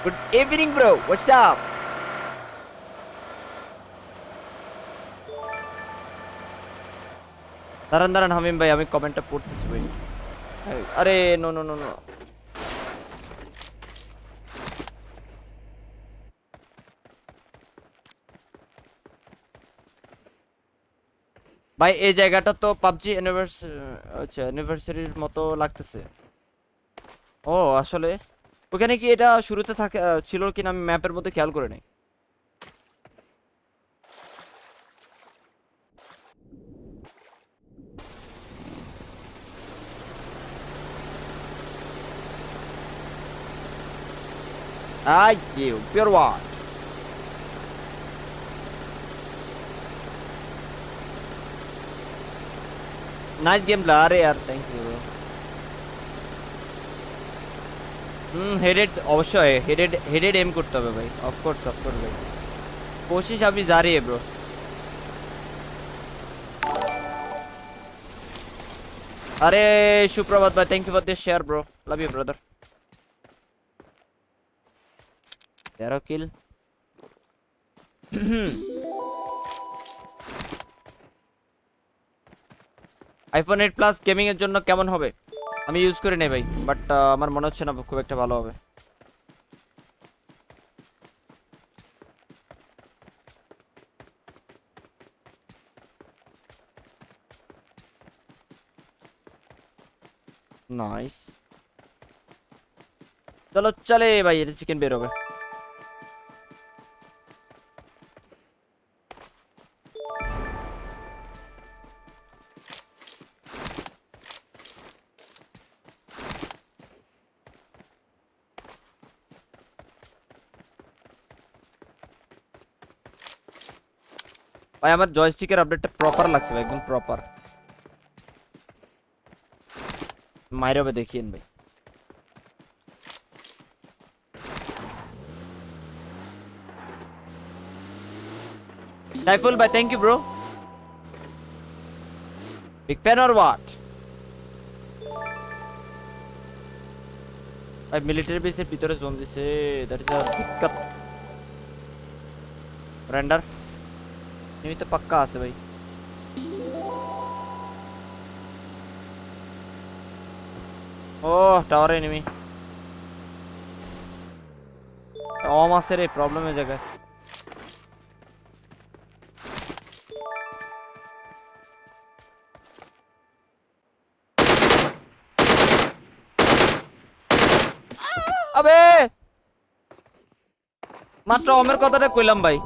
Good evening bro, what's up? দাঁড়ান দাঁড়ান হামিম ভাই, আমি কমেন্টটা পড়তেছি ভাই। আরে নো নো নো নো, ভাই এই জায়গাটা তো পাবজি আচ্ছা ইউনিভার্সিটির মতো লাগতেছে। ও আসলে ওখানে কি এটা শুরুতে থাকে ছিল কিনা আমি ম্যাপের মধ্যে খেয়াল করে নাই। আই ইউ পিওর ওয়াট। নাইস গেম লা, আরে यार থ্যাংক ইউ। हेडेड অবশ্যই হেডেড এম করতে হবে ভাই, অফকোর্স ভাই, कोशिश अभी जारी है ब्रो। अरे सुप्रभात भाई, thank you for this share bro, love you brother. 13 kill. IPhone 8 plus gaming এর জন্য কেমন হবে? আমি ইউজ করে নেই ভাই, বাট আমার মনে হচ্ছে না খুব একটা ভালো হবে। नाइस, चलो चले भाई, ये चिकन बेर हो गए। ভাই আমার জয়স্টিকের আপডেটটা প্রপার লাগছে ভাই, একদম প্রপার। মাইরে হবে দেখিয়েন ভাই। সাইফুল ভাই thank you bro, big fan or what? ভাই মিলিটারি বেসের ভিতরে জোন দিছে, দ্যাট ইজ আ দিক্কত। রেন্ডার এমনি তো পাক্কা আছে ভাই। ও টাওয়ার এনিমি অম আছে রে, প্রবলেমের জায়গায়। আবে মাত্র অমের কথাটা কইলাম ভাই,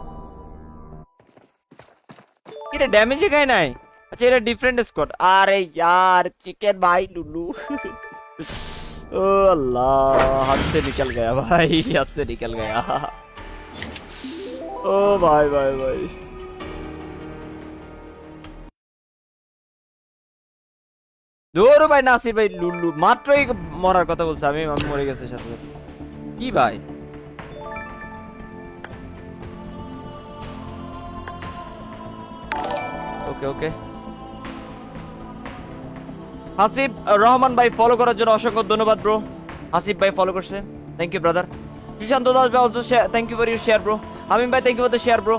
কি রে ড্যামেজই খাই নাই। अच्छा ये डिफरेंट स्क्वाड, अरे यार चिकन भाई लुल्लू। ओ अल्लाह, हाथ से निकल गया भाई, हाथ से निकल गया। ओ भाई भाई भाई, দূর ভাই নাসির ভাই লুল্লু মাত্রই মরার কথা বলছে, আমি মরে গেছে সাথে সাথে। কি ভাই ওকে ওকে। হাসিব রহমান ভাই ফলো করার জন্য অসংখ্য ধন্যবাদ ব্রো। হাসিব ভাই ফলো করছে, thank you brother. Sushanta Das ভাই also thank you for your share bro. Amin ভাই thank you for the share bro,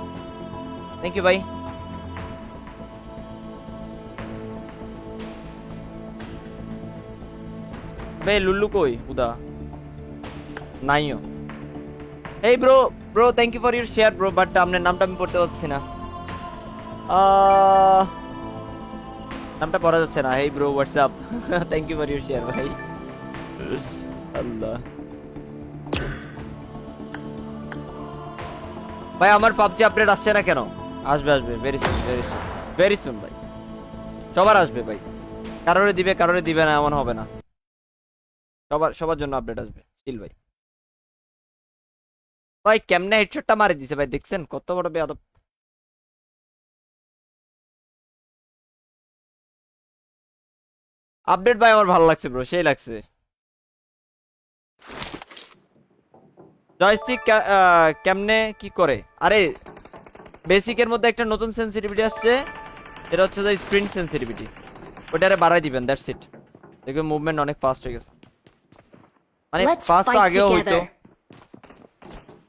thank you ভাই। ভাই লুল্লু কই উদা নাইও। এই bro bro thank you for your share bro, but আপনার নামটা আমি পড়তে পারছি না, নামটা পড়া যাচ্ছে না। Hey bro what's up, thank you for your share ভাই। আল্লাহ ভাই আমার পাবজি আপডেট আসছে না কেন? আসবে আসবে very soon very soon very soon ভাই, সবার আসবে ভাই, কারোরে দিবে না এমন হবে না, সবার জন্য আপডেট আসবে চিল ভাই। ভাই কেমনে হেডশটটা মারি দিছে ভাই, দেখছেন কত বড় বেয়াদব। আপডেট ভাই আমার ভালো লাগছে ব্রো, সেই লাগছে। জয়স্টিক কেমনে কি করে? আরে বেসিকের মধ্যে একটা নতুন সেনসিটিভিটি আসছে, এটা হচ্ছে যে স্প্রিন্ট সেনসিটিভিটি, ওটারে বাড়াই দিবেন, দ্যাটস ইট। দেখবেন মুভমেন্ট অনেক ফাস্ট হয়ে গেছে, মানে Let's ফাস্ট তো fight আগেও হইতো, together.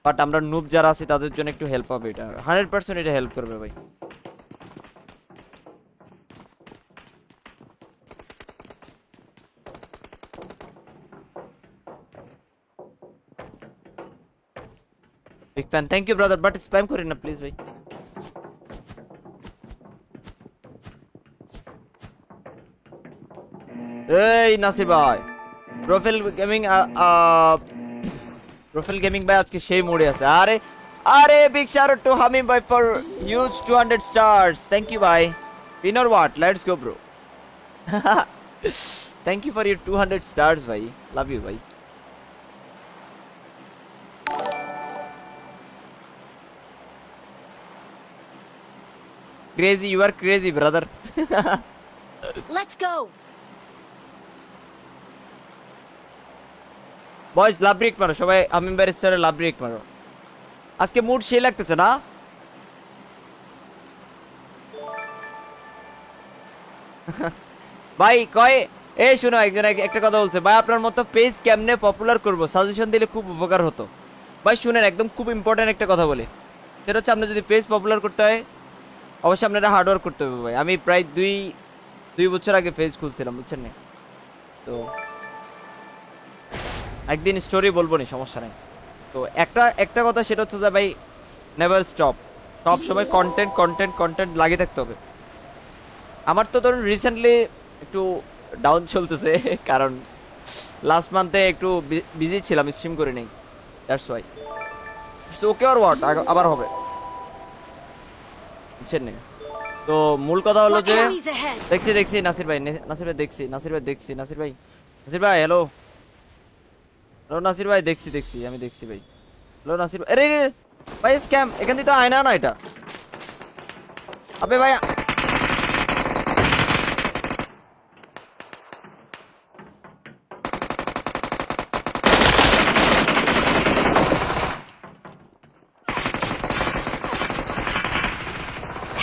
বাট আমরা নুব যারা আছি তাদের জন্য একটু হেল্প হবে, এটা 100% এটা হেল্প করবে ভাই। Big fan, thank you brother, but spam করেন না প্লিজ ভাই। এই নাসির ভাই, প্রোফাইল গেমিং প্রোফাইল গেমিং ভাই আজকে সেই মোড়ে আছে। আরে আরে big shout out to Hamim ভাই for huge 200 stars. Thank you ভাই। Win or what, let's go bro. Thank you for your 200 stars ভাই, লাভ ইউ ভাই। Crazy, you are crazy, brother. Let's go. Boys love break মারো সবাই, হামিম ভাইয়ের স্টারে লাভ break মারো। আজকে মুড সেই লাগতেছে না? ভাই কয় এই শুনো, একজন একটা কথা বলছে ভাই, আপনার মতো পেজ কেমনে পপুলার করব, সাজেশন দিলে খুব উপকার হতো। ভাই শুনেন, একদম খুব ইম্পর্টেন্ট একটা কথা বলি, সেটা হচ্ছে আপনি যদি পেজ পপুলার করতে হয় অবশ্যই আপনারা হার্ড ওয়ার্ক করতে হবে ভাই। আমি প্রায় দুই বছর আগে পেজ খুলছিলাম, বুঝছেন না? তো একদিন স্টোরি বলবো নি, সমস্যা নেই। তো একটা কথা সেটা হচ্ছে যে ভাই, নেভার স্টপ, সব সময় কন্টেন্ট কন্টেন্ট কন্টেন্ট লাগিয়ে থাকতে হবে। আমার তো ধরুন রিসেন্টলি একটু ডাউন চলতেছে, কারণ লাস্ট মান্থে একটু বিজি ছিলাম, স্ট্রিম করে নেই, that's why. Okay or what, আবার হবে, বুঝছেন না? তো মূল কথা হলো Watch যে enemies ahead. দেখছি নাসির ভাই, নাসির ভাই দেখছি, নাসির ভাই দেখছি, নাসির ভাই, নাসির ভাই হ্যালো, হ্যালো নাসির ভাই, দেখছি আমি দেখছি ভাই। হ্যালো নাসির ভাই, আরে ভাই স্ক্যাম, এখান থেকে তো আয়না না এটা। আবে ভাই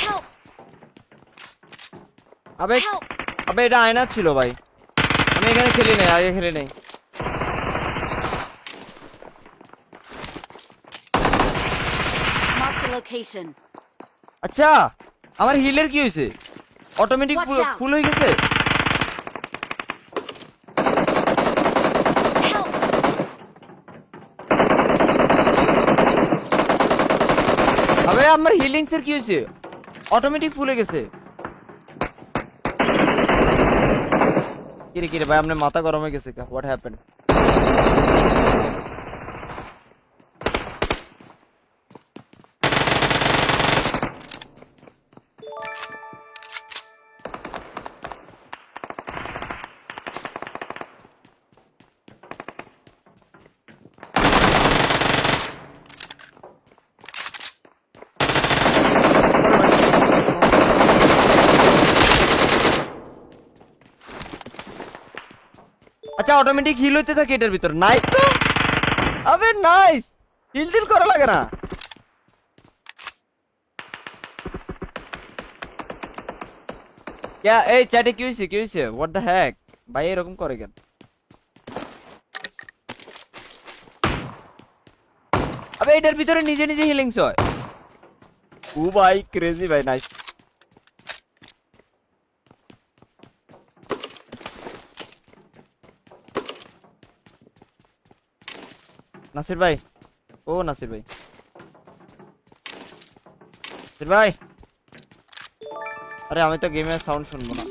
Help. আবে Help. আবে এটা আয়না ছিল ভাই, আমি এখানে খেলি নাই, আগে খেলি নাই। Marked a location. আচ্ছা আমার হিলের কি হয়েছে, অটোমেটিক Watch out. ফুল হয়ে গেছে? Help. আবে আমার হিলিংস এর কি হয়েছে, অটোমেটিক ফুল হয়ে গেছে? কিরে ভাই, আপনার মাথা গরম হয়ে গেছে, হোয়াট হ্যাপেন্ড? আচ্ছা অটোমেটিক হিল হইতে থাকে এটার ভিতর, নাইস তো। আবে নাইস, হিল টিল করা লাগে না। এই চ্যাটে কি হইছে হোয়াট দ্য হ্যাক, ভাই এরকম করে কেন? আবে এটার ভিতরে নিজে নিজে হিলিংস হয়। ও ভাই ক্রেজি ভাই, নাইস। নাসির ভাই, ও নাসির ভাই, নাসির ভাই, আরে আমি তো গেমের সাউন্ড শুনবো না।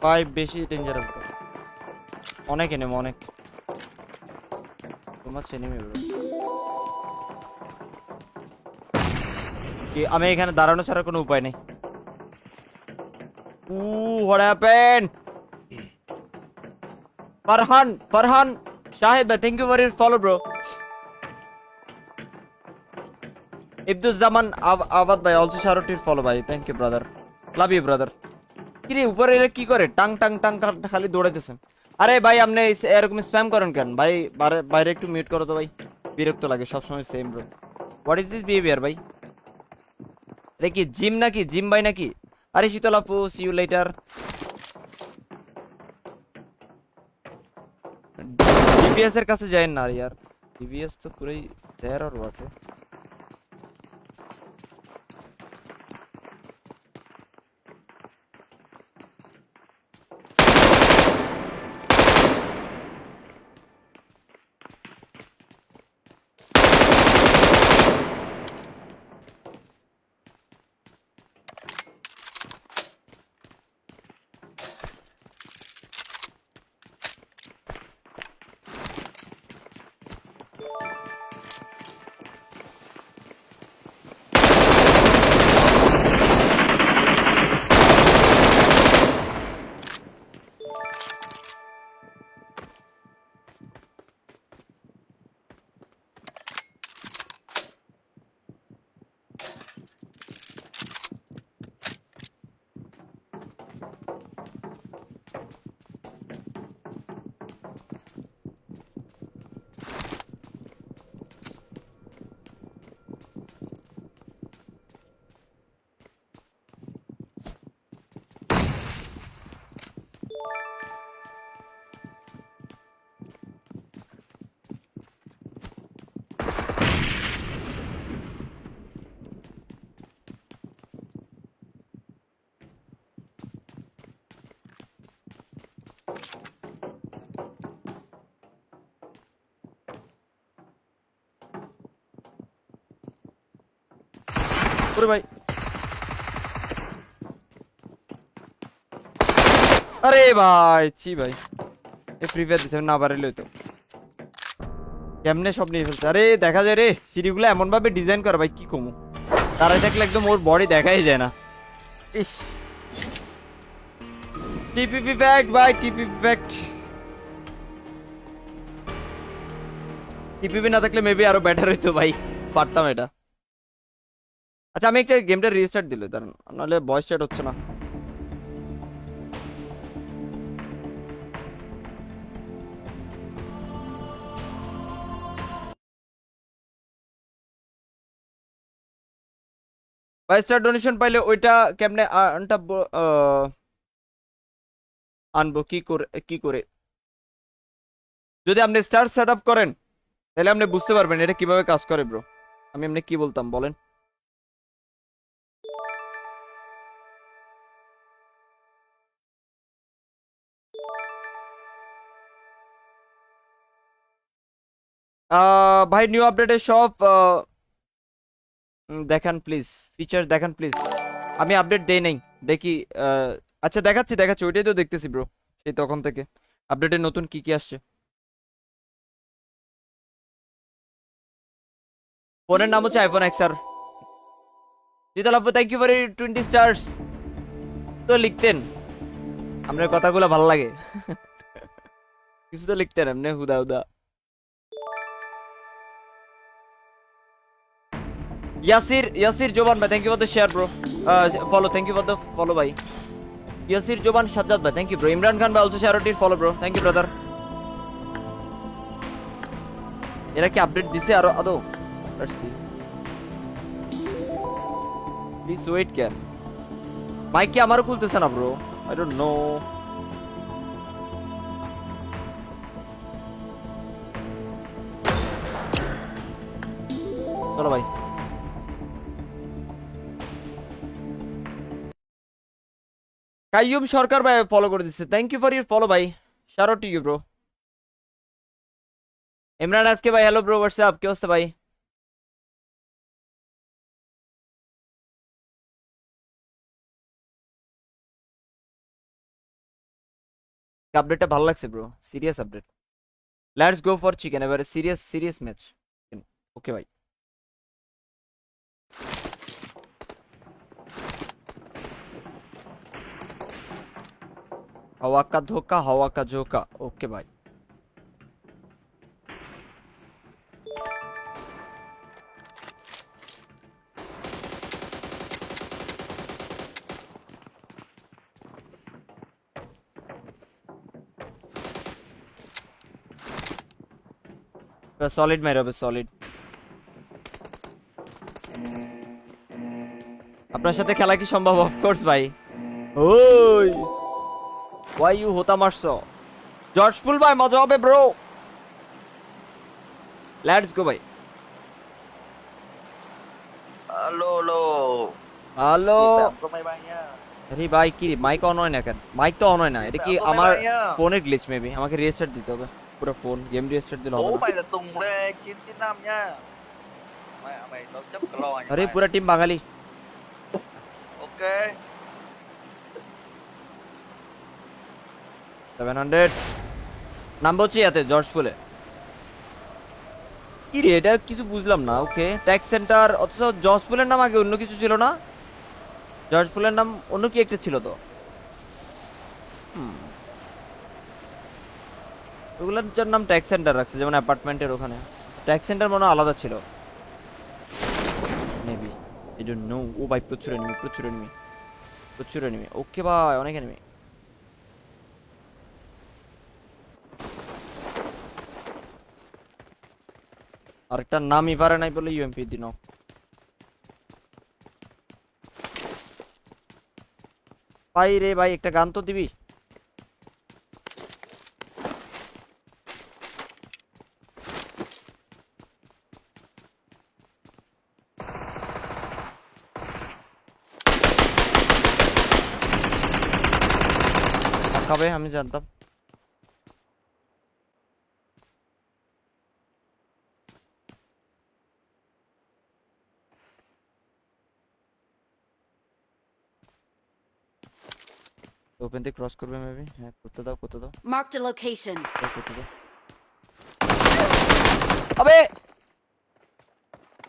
ভাই বেশি ডেঞ্জারাস, অনেক এনিমি, অনেক তোমার এনিমি ব্রো। কি আমি এখানে দাঁড়ানো ছাড়া কোনো উপায় নেই। What happened? ফারহান শাহিদ ভাই, thank you for your follow bro. ইবদুজ্জামান আবাদ ভাই অলসো শাউট ইউর ফলো ভাই, thank you brother, love you brother. কিরে উপরে এরা কি করে, টাং টাং টাং খালি দৌড়াইতেছেন। আরে ভাই আপনি এরকম স্প্যাম করেন কেন ভাই? বাইরে একটু মিউট করো তো ভাই, বিরক্ত লাগে সবসময় same bro. What is this behaviour ভাই? এটা কি জিম নাকি, জিম ভাই নাকি? আরে শীতল আপু, সি ইউ লেটার। ডিপিএস এর কাছে যায় না यार, ডিপিএস তো পুরোই দেয়ার আর হোয়াট। ওরে ভাই, আরে ভাই ছি ভাই, এ ফ্রি ফায়ার দিছে না পারিলে তো কেমনে সব নিয়ে ফেলছে। আরে দেখা যায় রে, সিঁড়িগুলো এমন ভাবে ডিজাইন করা ভাই, কি কমু তারাই থাকলে একদম ওর বডি দেখাই যায় না। ইস, টিপিপি ফ্যাক্ট ভাই, টিপিপি ফ্যাক্ট। টিপিপি না থাকলে মেবি আরো বেটার হইতো ভাই, পারতাম এটা। আচ্ছা আমি একটা গেমটা রিস্টার্ট দিল, দাঁড়ান, নাহলে ভয়েস চ্যাট হচ্ছে না। ভাই স্টার ডোনেশন পাইলে ওইটা কেমনে আনটা আনবো কি করে যদি আপনি স্টার সেট আপ করেন তাহলে আপনি বুঝতে পারবেন এটা কিভাবে কাজ করে ব্রো। আমি এমনি কি বলতাম বলেন। ভাই নিউ আপডেটের সব দেখান প্লিজ, ফিচার দেখান প্লিজ। আমি আপডেট দেই নাই, দেখি। আচ্ছা দেখাচ্ছি দেখাচ্ছি, ওইটাই তো দেখতেছি ব্রো, সেই তখন থেকে আপডেটে নতুন কি কি আসছে। ফোনের নাম হচ্ছে আইফোন এক্স আর। শীতল আপু থ্যাংক ইউ ফর 20 স্টার্স। তো লিখতেন, আপনার কথাগুলো ভালো লাগে। কিছু তো লিখতেন এমনি হুদা হুদা। ইয়াসির ইয়াসির জোবান ভাই thank you for the share bro, follow, thank you for the follow ভাই। ইয়াসির জোবান সাজ্জাদ ভাই thank you bro. Imran Khan ভাই also share it follow bro, thank you brother. এরা কি আপডেট দিছে আরো আদৌ? Let's see, please wait can. Mic কি আমারও খুলতেছে না ব্রো, আই ডোন্ট নো। চলো ভাই, কাইয়ুম সরকার ভাই ফলো করে দিচ্ছে, thank you for your follow ভাই, shout out to you bro. Imran আজকে ভাই হ্যালো ব্রো, হোয়াটসঅ্যাপ, কি অবস্থা ভাই? আপডেটটা ভালো লাগছে bro, serious update. Let's go for chicken, এবারে সিরিয়াস সিরিয়াস ম্যাচ। ওকে ভাই। हवा का धोखा, हवा का झोंका, ओके भाई। সলিড মেরে হবে, সলিড। আপনার সাথে খেলা কি সম্ভব? অফকোর্স ভাই। ওই ওয়াই ইউ হোতা মারছো জর্জ ফুল ভাই, মজা হবে ব্রো। লেটস গো ভাই। Alo, alo. Hello. Chị Phạm có máy bay nha. আরে ভাই কি মাইক অন হয় না কেন? মাইক তো অন হয় না, এটা কি Phạm có máy আমার bay nha. ফোনের গ্লিচ মেবি, আমাকে রিস্টার্ট দিতে হবে পুরো ফোন, গেম রিস্টার্ট দিলে হবে Bố না। mày là Tùng Lê 995 nha. Mày nó chấp clo nha আরে mày. পুরো টিম বাঙালি। Ok. 700 নাম বলছি ইয়াতে জর্জ ফুলে। কি রে এটা কিছু বুঝলাম না। ওকে ট্যাক্স সেন্টার, অথচ জর্জ ফুলের নাম আগে অন্য কিছু ছিল না? জর্জ ফুলের নাম অন্য কি একটা ছিল তো। ওগুলোর যার নাম ট্যাক্স সেন্টার রাখছে, যেমন অ্যাপার্টমেন্টের ওখানে ট্যাক্স সেন্টার মনে হয় আলাদা ছিল মেবি, এই জন্য। ও ভাই প্রচুর এনিমি, প্রচুর এনিমি, প্রচুর এনিমি। ওকে ভাই অনেক এনিমি। আরেকটা নামই পারে নাই বলে ইউএমপি দিন। ভাই রে ভাই একটা গান তো দিবি। খাবে আমি জানতাম। ওপেন দিয়ে ক্রস করবে মেবি। হ্যাঁ করতে দাও করতে দাও Marked a location. করতে দাও। আবে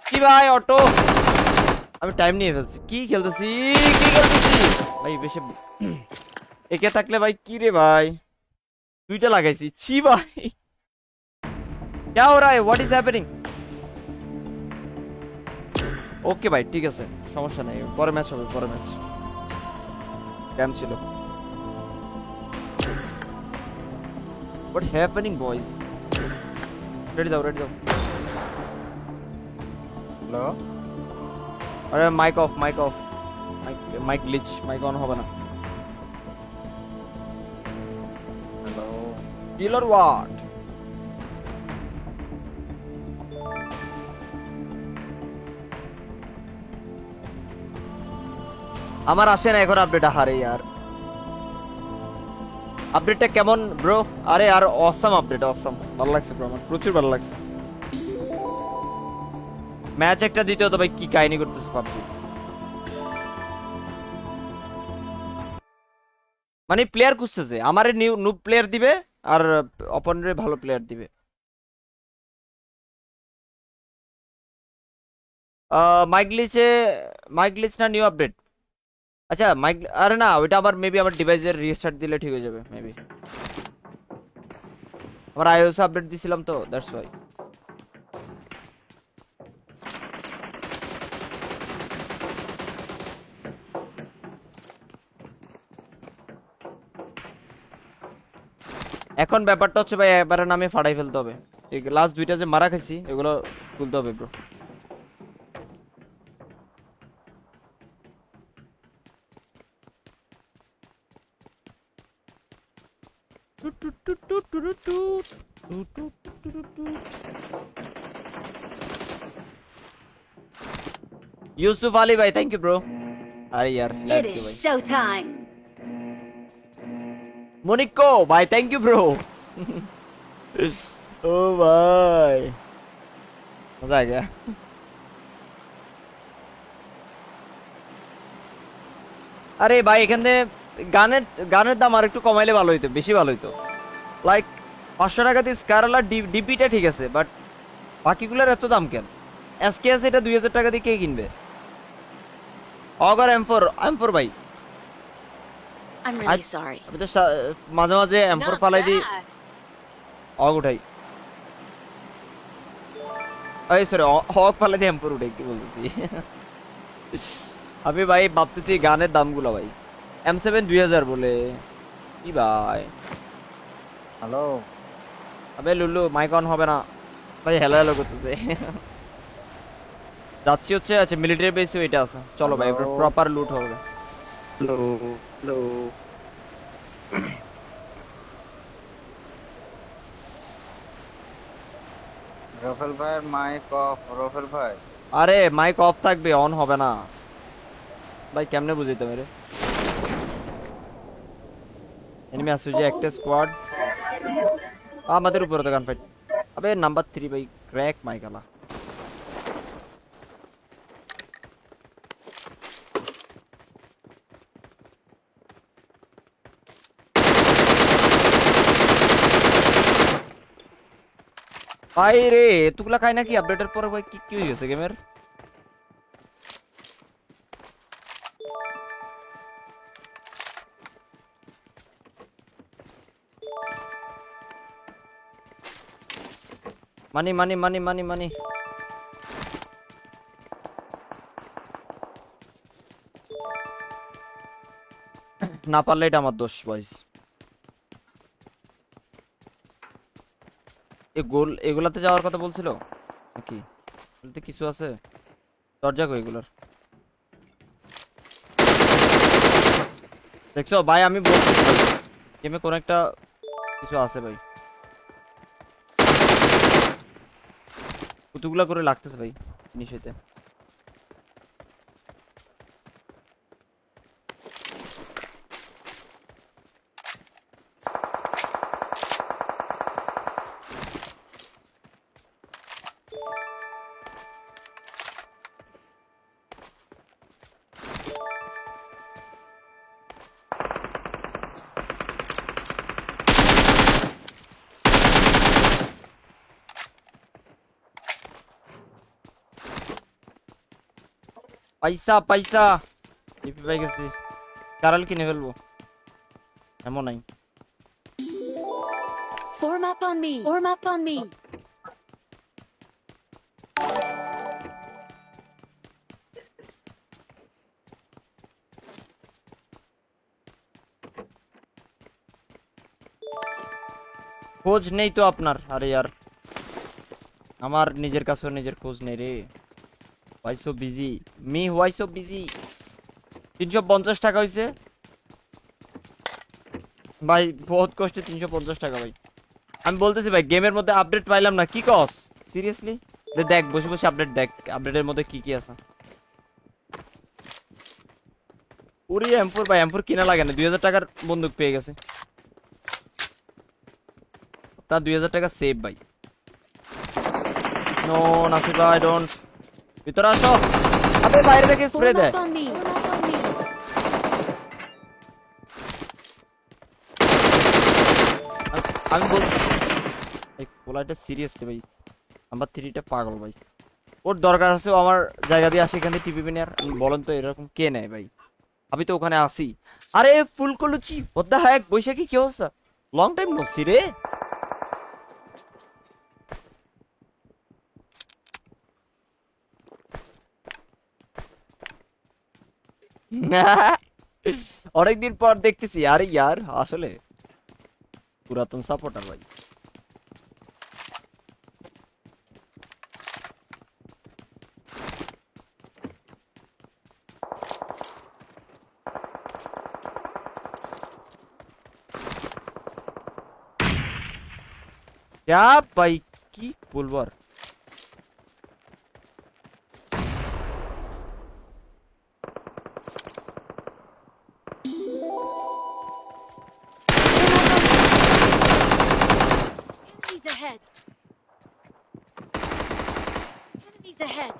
কি ভাই অটো, আমি টাইম নিয়ে ফেলছি। কি খেলতেছি ভাই বেশি একে থাকলে ভাই। কি রে ভাই দুইটা লাগাইছি। ছি ভাই क्या हो रहा है, व्हाट इज हैपनिंग। ওকে ভাই ঠিক আছে সমস্যা নাই, পরে ম্যাচ হবে পরে ম্যাচ। ক্যাম্প ছিল। What happening boys. রেডি দাও রেডি দাও। হ্যালো আরে mic off mic off, mic glitch, mic on হবে না। Hello killer what. আমার আসে না এখন আপডেট। হারে ইয়ার আপডেটটা কেমন ব্রো? আরে আর অসাম আপডেট, অসাম, ভালো লাগছে ব্রো, আমার প্রচুর ভালো লাগছে। ম্যাচ একটা দিতে হতো ভাই, কি কাহিনী করতেছে পাবজি। মানে প্লেয়ার খুঁজতেছে, আমারে নিউ নুব প্লেয়ার দিবে আর অপোনেন্টের ভালো প্লেয়ার দিবে। মাইক গ্লিচ না নিউ আপডেট? আচ্ছা মাইক, আরে না ওইটা আবার মেবি আমার ডিভাইসের রিস্টার্ট দিলে ঠিক হয়ে যাবে মেবি। আমার আইওএস আপডেট দিছিলাম তো, দ্যাটস ওয়াই। এখন ব্যাপারটা হচ্ছে ভাই এবারে নামে ফাড়াই ফেলতে হবে। এই লাস্ট দুইটা যে মারা খাইছি এগুলো তুলতে হবে ব্রো। ইউসুফ আলী ভাই থ্যাংক ইউ ব্রো। আরে ইয়ার It is showtime. মনিকো ভাই থ্যাংক ইউ ব্রো। ও ভাই মজা আ গয়া। আরে ভাই এখানে গানের গানের দাম আর একটু কমাইলে ভালো হইতো, বেশি ভালো হইতো। লাইক 500 টাকা দিয়ে স্কারলা ডিপিটা ঠিক আছে, বাট বাকিগুলোর এত দাম কেন? এসকেএস এটা 2000 টাকা দিয়ে কে কিনবে? অগর M4 ভাই I'm really sorry. আমি তো মাঝে মাঝে M4 পালাই দিই, অগ উঠাই। এই সরি অগ পালাই দিই M4 উঠাই, কি বলতেছি। আমি ভাই ভাবতেছি গানের দামগুলো ভাই। M7 2000 বলে কি ভাই। হ্যালো আবে লুলু মাইক অন হবে না ভাই, হ্যালো হ্যালো করতেছে। যাচ্ছি হচ্ছে, আচ্ছা মিলিটারি বেসে ওইটা আছে, চলো ভাই প্রপার লুট হবে। হ্যালো হ্যালো রফেল ভাইয়ের মাইক অফ। রফেল ভাই আরে মাইক অফ থাকবে, অন হবে না ভাই, কেমনে বুঝাইতে মেরে। এনিমি আছে যে একটা স্কোয়াড আমাদের উপরে তো গান ফাইট। আবে নাম্বার 3 ভাই ক্র্যাক মাইকালা। ভাই রে এতগুলা খাই নাকি আপডেটের পরে ভাই? কি কি হয়ে গেছে গেমের? মানি মানি মানি মানি মানি। না পারলে এটা আমার দোষ বয়স। এই গোল এগুলাতে যাওয়ার কথা বলছিল নাকি? বলতে কিছু আছে দরজা কই এগুলার? দেখছো ভাই আমি বলছি গেমে কোন একটা কিছু আছে ভাই। কতগুলা করে লাগতেছে ভাই জিনিস হইতে। পয়সা পয়সা টিপি পাই গেছি কারাল কিনে ফেলবো এমন নাই Form up on me. Form up on me. খোঁজ নেই তো আপনার আরে यार আমার নিজের কাছেও নিজের খোঁজ নেই রে why so busy me why so busy 350 টাকা হইছে ভাই বহুত কষ্টে 350 টাকা ভাই আমি বলতেছি ভাই গেমের মধ্যে আপডেট পাইলাম না কি কস সিরিয়াসলি দেখ বসে বসে আপডেট দেখ আপডেটের মধ্যে কি কি আছে ওরে M4 ভাই M4 কিনা লাগে না 2000 টাকার বন্দুক পেয়ে গেছে তা 2000 টাকা সেভ ভাই নো নাসির ভাই ডোন্ট ভিতরে আসো আবে বাইরে থেকে স্প্রে Form দে up on me. Form up on me. আমি বলছি এই পোলাটা সিরিয়াসলি ভাই নাম্বার 3 টা পাগল ভাই ওর দরকার আছে ও আমার জায়গা দিয়ে আসে এখানে টিপি নেয়ার বলেন তো এরকম কে নেয় ভাই আমি তো ওখানে আসি আরে ফুলকলুচি what the heck বৈশাখী কি অবস্থা লং টাইম নো সি রে অনেকদিন পর দেখতেছি আরে ইয়ার আসলে পুরাতন সাপোর্টার ভাই क्या भाई की बोलবার Enemies ahead. Enemies ahead.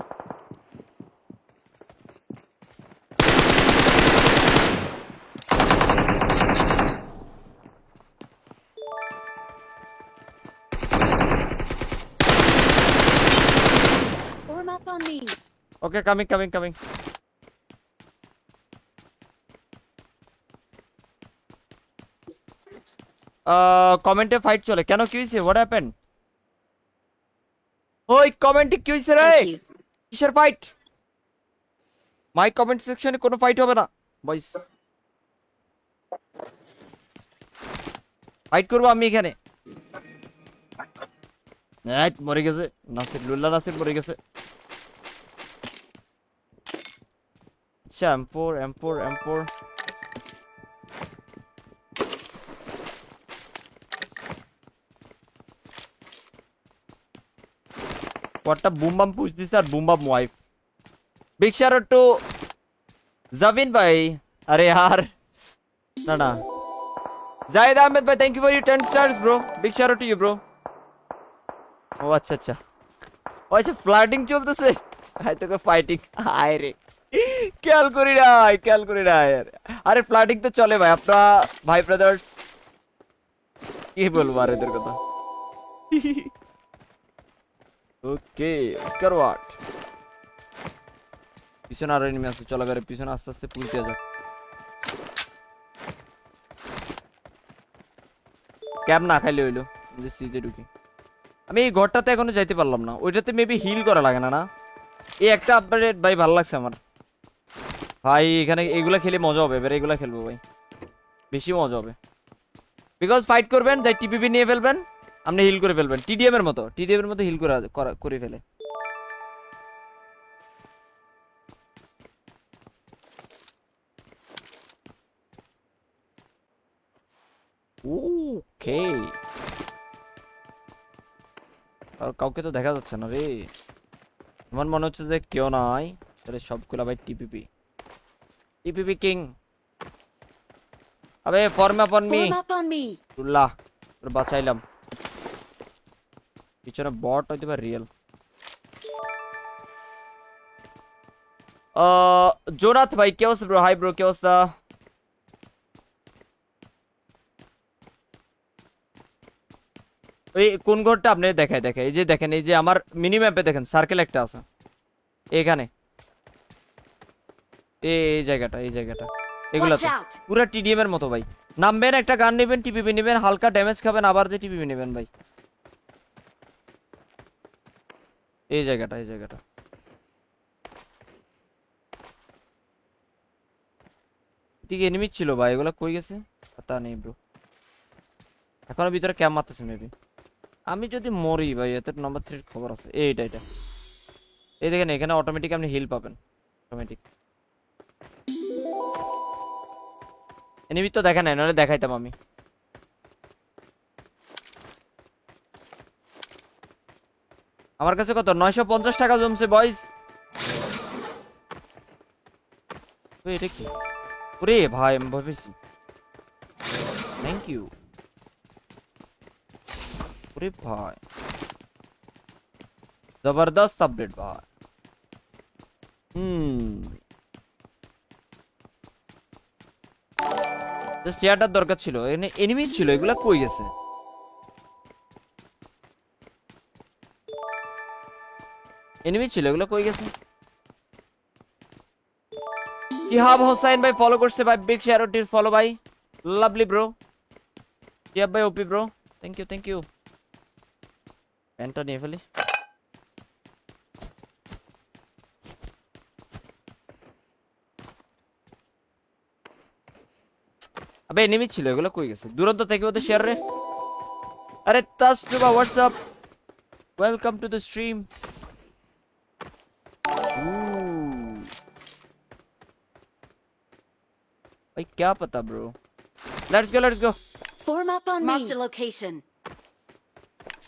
Form up on me. Okay, coming. কমেন্টে ফাইট চলে কেন কি হইছে হোয়াট হ্যাপেন ওই কমেন্টে কি হইছে রে Thank you. কিসের ফাইট মাই কমেন্ট সেকশনে কোনো ফাইট হবে না বয়স ফাইট করব আমি এখানে এই মরে গেছে নাসির মরে গেছে আচ্ছা M4 What a boom bum push this or boom bum wife. Big shout out to Zavin bhai. Arey yaar. Na. Zahid Ahmed bhai, thank you for your 10 stars bro. Big shout out to you bro. Oh acha. Oh acha flirting চলতেছে। ভাই তোকে fighting আয় রে। খেয়াল করি না यार। আরে ফ্লার্টিং তো চলে ভাই আপনারা ভাই ব্রাদার্স কি বলবো আর এদের কথা ওকে করওয়াট পিছনে আর এনিমি আছে চলো গারে পিছনে আস্তে আস্তে পুল দিয়ে যাক ক্যাপ না খাইলে হইলো যে সিধে ঢুকি আমি এই ঘরটাতে এখনো যাইতে পারলাম না ওইটাতে মেবি হিল করা লাগে না এই একটা আপডেট ভাই ভালো লাগছে আমার ভাই এখানে এগুলা খেলে মজা হবে এবারে এগুলা খেলবো ভাই বেশি মজা হবে বিকজ ফাইট করবেন তাই টিপিপি নিয়ে ফেলবেন আপনি হিল করে ফেলবেন টিডিএম এর মতো হিল করে ফেলে ওকে আর কাউকে তো দেখা যাচ্ছে না রে আমার মনে হচ্ছে যে কেউ নাই তাহলে সবগুলা ভাই টিপিপি কিং আবে ফর্ম আপ অন মি তুল্লাহ তোর বাঁচাইলাম পিছনে বট হইতে পারে রিয়েল জোনাথ ভাই কি অবস্থা ব্রো হাই ব্রো কি অবস্থা ওই কোন ঘরটা আপনি দেখায় এই যে দেখেন এই যে আমার মিনি ম্যাপে দেখেন সার্কেল একটা আছে এখানে এই জায়গাটা এগুলা Watch তো out! পুরো টিডিএম এর মতো ভাই। নামবেন, একটা গান নেবেন, টিপিপি নেবেন, হালকা ড্যামেজ খাবেন, আবার যে টিপিপি নেবেন ভাই। এই জায়গাটা ঠিক এনিমি ছিল ভাই, এগুলা কই গেছে তা নেই ব্রো। এখনো ভিতরে ক্যাম্প মারতেছে মেবি। আমি যদি মরি ভাই এতে নাম্বার 3 এর খবর আছে। এটা এই দেখেন এখানে অটোমেটিক আপনি হিল পাবেন, অটোমেটিক। এনিমি তো দেখা নাই, নাহলে দেখাইতাম আমি। আমার কাছে কত 950 টাকা জমছে বয়স। এটা কি? ওরে ভাই আমি ভয় পেয়েছি। Thank you. ওরে ভাই জবরদস্ত আপডেট ভাই। জাস্ট চেয়ারটার দরকার ছিল, এখানে এনিমি ছিল, এগুলা কই গেছে? এনিমি ছিল, এগুলো কই গেছে? শিহাব হোসাইন ভাই ফলো করছে ভাই, বিগ শেয়ারটির ফলো ভাই, লাভলি ব্রো। শিহাব ভাই ওপি ব্রো, থ্যাংক ইউ। প্যান্টটা নিয়ে ফেলি। আবে এনিমি ছিল, এগুলো কই গেছে? দূরত্ব থেকে ওদের শেয়ার রে। আরে তাসটুবা what's up, welcome to the stream. भाई क्या पता bro. Let's go. Form up on Marked a location.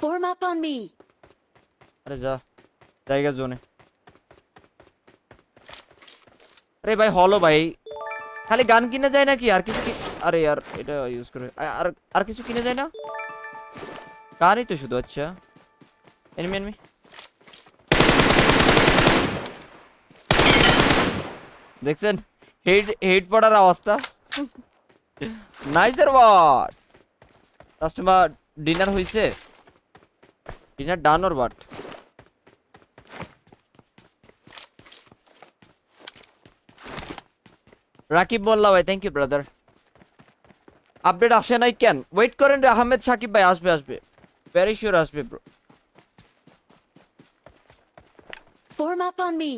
Form up on me. अरे जाएगा जोने। अरे भाई हॉलो भाई खाली गान किने যায় নাকি আর কিছু কি? আরে यार এটা ইউজ করে আর কিছু কিনে যায় না? গানই তো শুধু। আচ্ছা এনিমি দেখছেন হেড পড়ার আওয়াজটা? নাইসের ওয়াট। কাস্টমার ডিনার হইছে? Dinner done or what? Rakib Molla ভাই থ্যাংক ইউ ব্রাদার। আপডেট আসে নাই কেন? ওয়েট করেন রে আহমেদ সাকিব ভাই, আসবে ভেরি শিওর আসবে bro. Form up on me.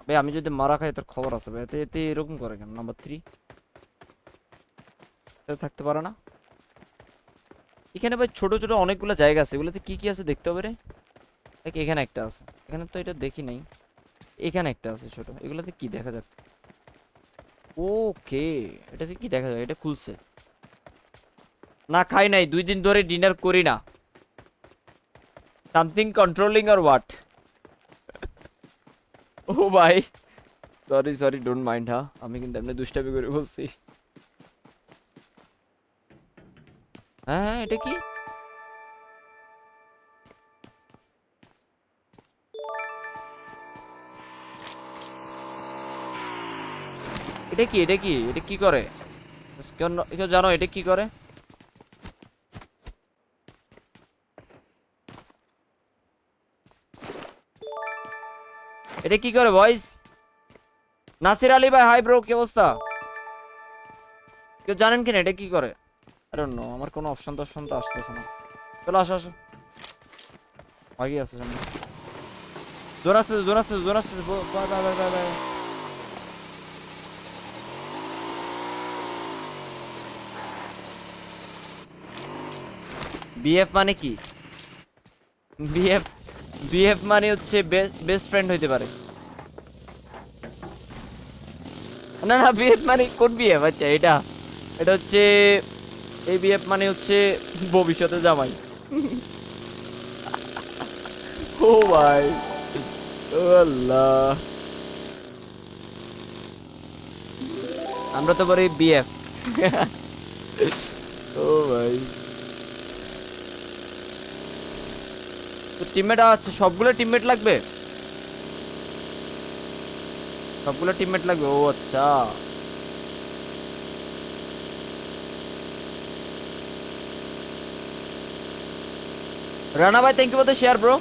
ভাই আমি যদি মারা খাই তোর খবর আছে ভাই। এতে এরকম করে কেন? নাম্বার 3 থাকতে পারে না এখানে ভাই? ছোট অনেকগুলো জায়গা আছে, এগুলোতে কি আছে দেখতে হবে রে। দেখ এখানে একটা আছে, এখানে তো এটা দেখি নাই। এখানে একটা আছে ছোট, এগুলোতে কি দেখা যাক? ওকে এটাতে কি দেখা যায়? এটা খুলছে না? খাই নাই 2 দিন ধরে, ডিনার করি না। Something controlling or what? ও ভাই সরি ডোন্ট মাইন্ড। হ্যাঁ আমি কিন্তু এমনি দুষ্টামি করে বলছি। হ্যাঁ এটা কি? এটা কি করে? কেউ জানো এটা কি করে? এটা কি করে বয়স? নাসির আলী ভাই হাই ব্রো, কি অবস্থা? কেউ জানেন কিনা এটা কি করে? আই ডোন্ট নো, আমার কোনো অপশন তো আসতেছে না। চলো আসো আগে আছে সামনে। জোর আসতে বাই। বিএফ মানে কি? বিএফ মানে হচ্ছে বেস্ট ফ্রেন্ড হইতে পারে। না বিএফ মানে কোন বিএফ? আচ্ছা এটা হচ্ছে এই বিএফ মানে হচ্ছে ভবিষ্যতে জামাই। ও ভাই ও আল্লাহ, আমরা তো বলি বিএফ। ও ভাই তো টিমমেট আছে, সবগুলো টিমমেট লাগবে? ও আচ্ছা রানা ভাই thank you for the share bro.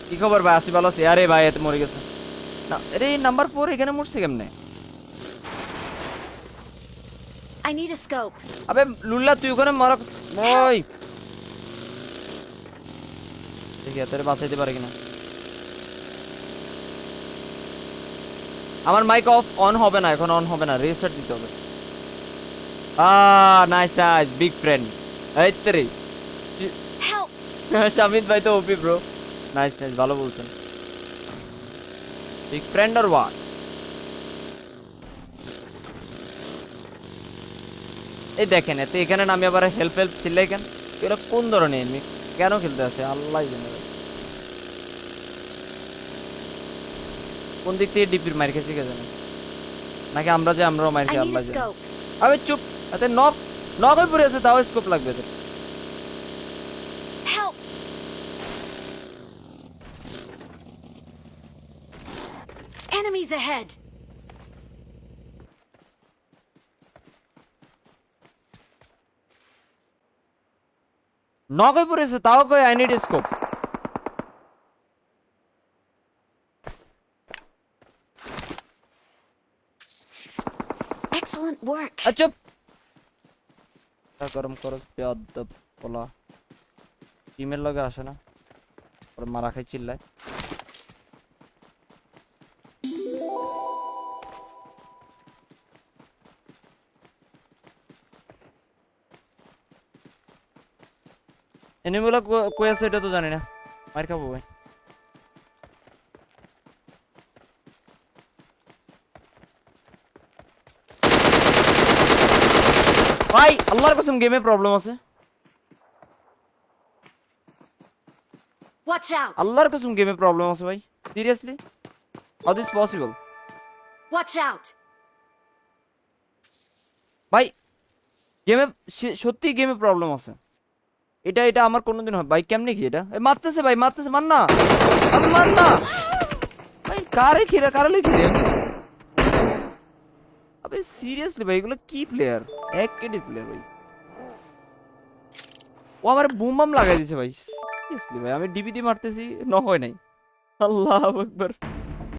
কি খবর ভাই? আসি ভালো আছি। আরে ভাই এত মরে গেছে না। আরে নাম্বার 4 এখানে মরছে কেমনে? I need a scope. আবে লুল্লা তুই ওখানে মর। ওই দেখি তোরে বাঁচাইতে পারে কিনা। আমার মাইক অন হবে না এখন, অন হবে না, রিস্টার্ট দিতে হবে। Nice nice big friend. এই তেরে Help! শামিদ ভাই তো ওপি ব্রো। নাইস নাইস, ভালো বলছেন। Big friend or what? এই দেখেন এতে এখানে নামি আবার হেল্প হেল্প চিল্লাই কেন? এরা কোন ধরনের এনিমি? কেন খেলতে আসে আল্লাহ জানে ভাই। কোন দিক থেকে ডিপির মার খেয়েছি কে জানে, নাকি আমরাও মার I খেয়ে need আল্লাহ a জানে। scope. আবে চুপ, এতে নক নক হয়ে পড়ে আছে, তাও স্কোপ লাগবে এদের। Help! Enemies ahead! নক হয়ে পড়েছে তাও কই I need scope. Excellent work. চুপ গরম করো বেয়াদব পোলা, টিমের লগে আসে না, ওর মারা খাই চিল্লায়। এনিমিগুলো কই আছে এটা তো জানি না, মার খাবো ভাই। ভাই আল্লাহর কসম গেমে প্রবলেম আছে, Watch out! আল্লাহর কসম গেমে প্রবলেম আছে ভাই, seriously how this possible? Watch out! ভাই গেমে সত্যি গেমে প্রবলেম আছে। এটা আমার কোনোদিন হয় ভাই, কেমনে কি এটা? মারতেছে ভাই, মারতেছে, মান না আবে মান না ভাই, কারে লিখে আবে সিরিয়াসলি ভাই এগুলো কি প্লেয়ার? এক কেডি প্লেয়ার ভাই, ও আমার বুম বাম লাগাই দিছে ভাই। সিরিয়াসলি ভাই আমি ডিবিটি মারতেছি, ন হয় নাই। আল্লাহু আকবার।